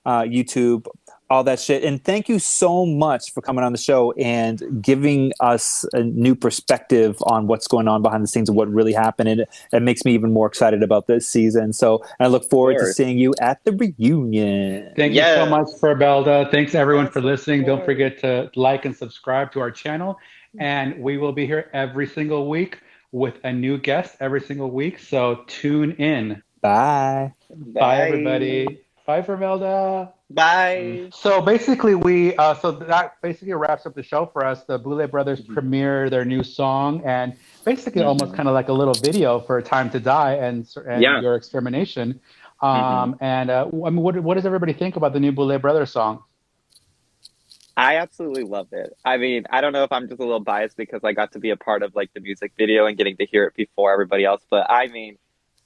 YouTube, all that shit. And thank you so much for coming on the show and giving us a new perspective on what's going on behind the scenes and what really happened. And it makes me even more excited about this season. So I look Of forward to course. seeing you at the reunion. Thank you so much, Yes. Formelda. Thanks everyone for Yes, of listening. Don't course. forget to like and subscribe to our channel. And we will be here every single week with a new guest every single week. So tune in. Bye. Bye, Bye. everybody. Bye, Formelda. Bye. So basically, so that basically wraps up the show for us. The Boulet brothers Hmm. premiere their new song, and basically almost Hmm. kind of like a little video for "Time to Die" and Yeah. your extermination. Hmm. I mean, what does everybody think about the new Boulet brothers song? I absolutely love it. I mean, I don't know if I'm just a little biased because I got to be a part of like the music video and getting to hear it before everybody else, but I mean,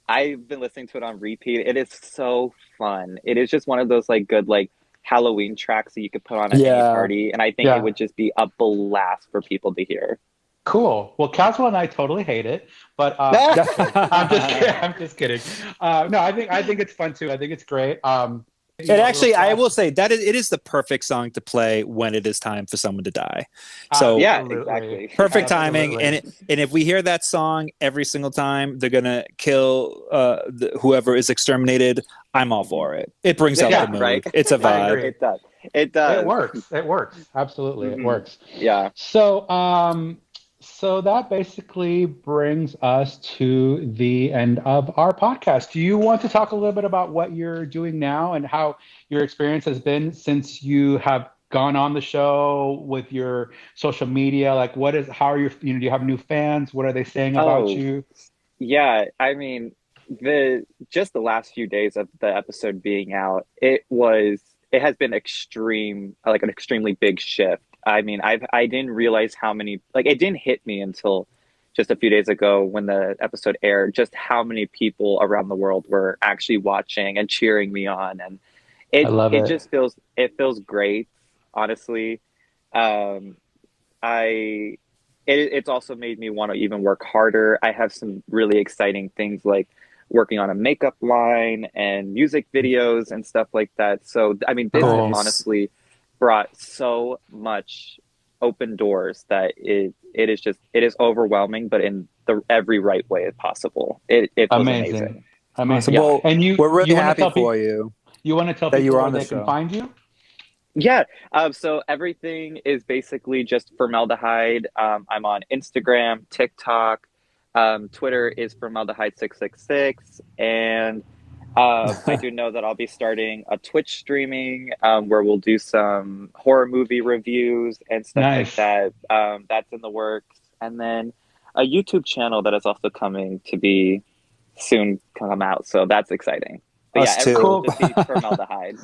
I've been listening to it on repeat. It is so fun. It is just one of those like good like Halloween tracks that you could put on at any Yeah. party, and I think it Yeah, would just be a blast for people to hear. cool. Well, Cazwell and I totally hate it, but just kidding. I'm just kidding. I'm just kidding. No, I think it's fun too. I think it's great. It A little actually, I flash. will say that it is the perfect song to play when it is time for someone to die. So Yeah, Absolutely. exactly. perfect timing, Absolutely. and if we hear that song every single time, they're gonna kill whoever is exterminated. I'm all for it. It brings out the Yeah, Yeah, right. mood. It's a I vibe. agree. It does. It It does. works. It works. Absolutely, it Hmm. works. Yeah. So that basically brings us to the end of our podcast. Do you want to talk a little bit about what you're doing now and how your experience has been since you have gone on the show with your social media? Like, how are do you have new fans? What are they saying about Oh, you? yeah. I mean, the just the last few days of the episode being out, it has been extreme, like an extremely big shift. I mean, I didn't realize how many, like it didn't hit me until just a few days ago when the episode aired, just how many people around the world were actually watching and cheering me on, and I love it it. just feels great, honestly. Um, I it's also made me want to even work harder. I have some really exciting things like working on a makeup line and music videos and stuff like that. So, I mean, this has Cool. Nice. honestly brought so much open doors that it is overwhelming, but in the every right way possible. It feels Amazing. amazing. Amazing. Awesome. Yeah. Well, And we're you really want to happy tell for people you you want to tell that you people were where on the they can show. find you? Yeah. So everything is basically just formaldehyde. I'm on Instagram, TikTok. Twitter is formaldehyde666. And I do know that I'll be starting a Twitch streaming where we'll do some horror movie reviews and stuff like Nice. that. That's in the works. And then a YouTube channel that is also coming to be soon come out. So that's exciting. But yeah, Us everything will too. Cool. just be formaldehyde.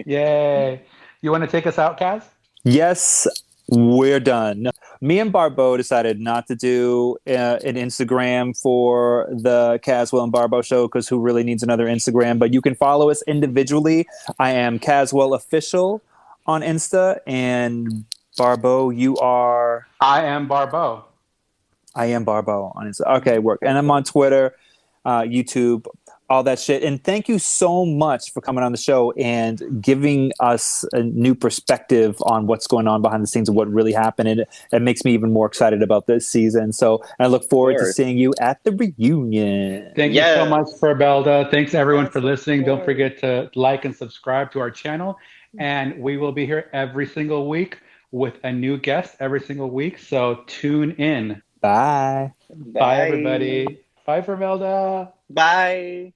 Yay. You want to take us out, Kaz? Yes, we're done. Me and Barbeau decided not to do an Instagram for the Cazwell and Barbeau show because who really needs another Instagram? But you can follow us individually. I am Cazwell Official on Insta, and Barbeau, you are. I am Barbeau. I am Barbeau on Insta. Okay, work. And I'm on Twitter, YouTube, all that shit. And thank you so much for coming on the show and giving us a new perspective on what's going on behind the scenes and what really happened. And it makes me even more excited about this season. So I look Of forward to course. seeing you at the reunion. Thank you so much, Yes. Formelda. Thanks everyone for Yes, of listening. Don't course. forget to like and subscribe to our channel. And we will be here every single week with a new guest every single week. So tune in. Bye. Bye, Bye. everybody. Bye, Formelda. Bye.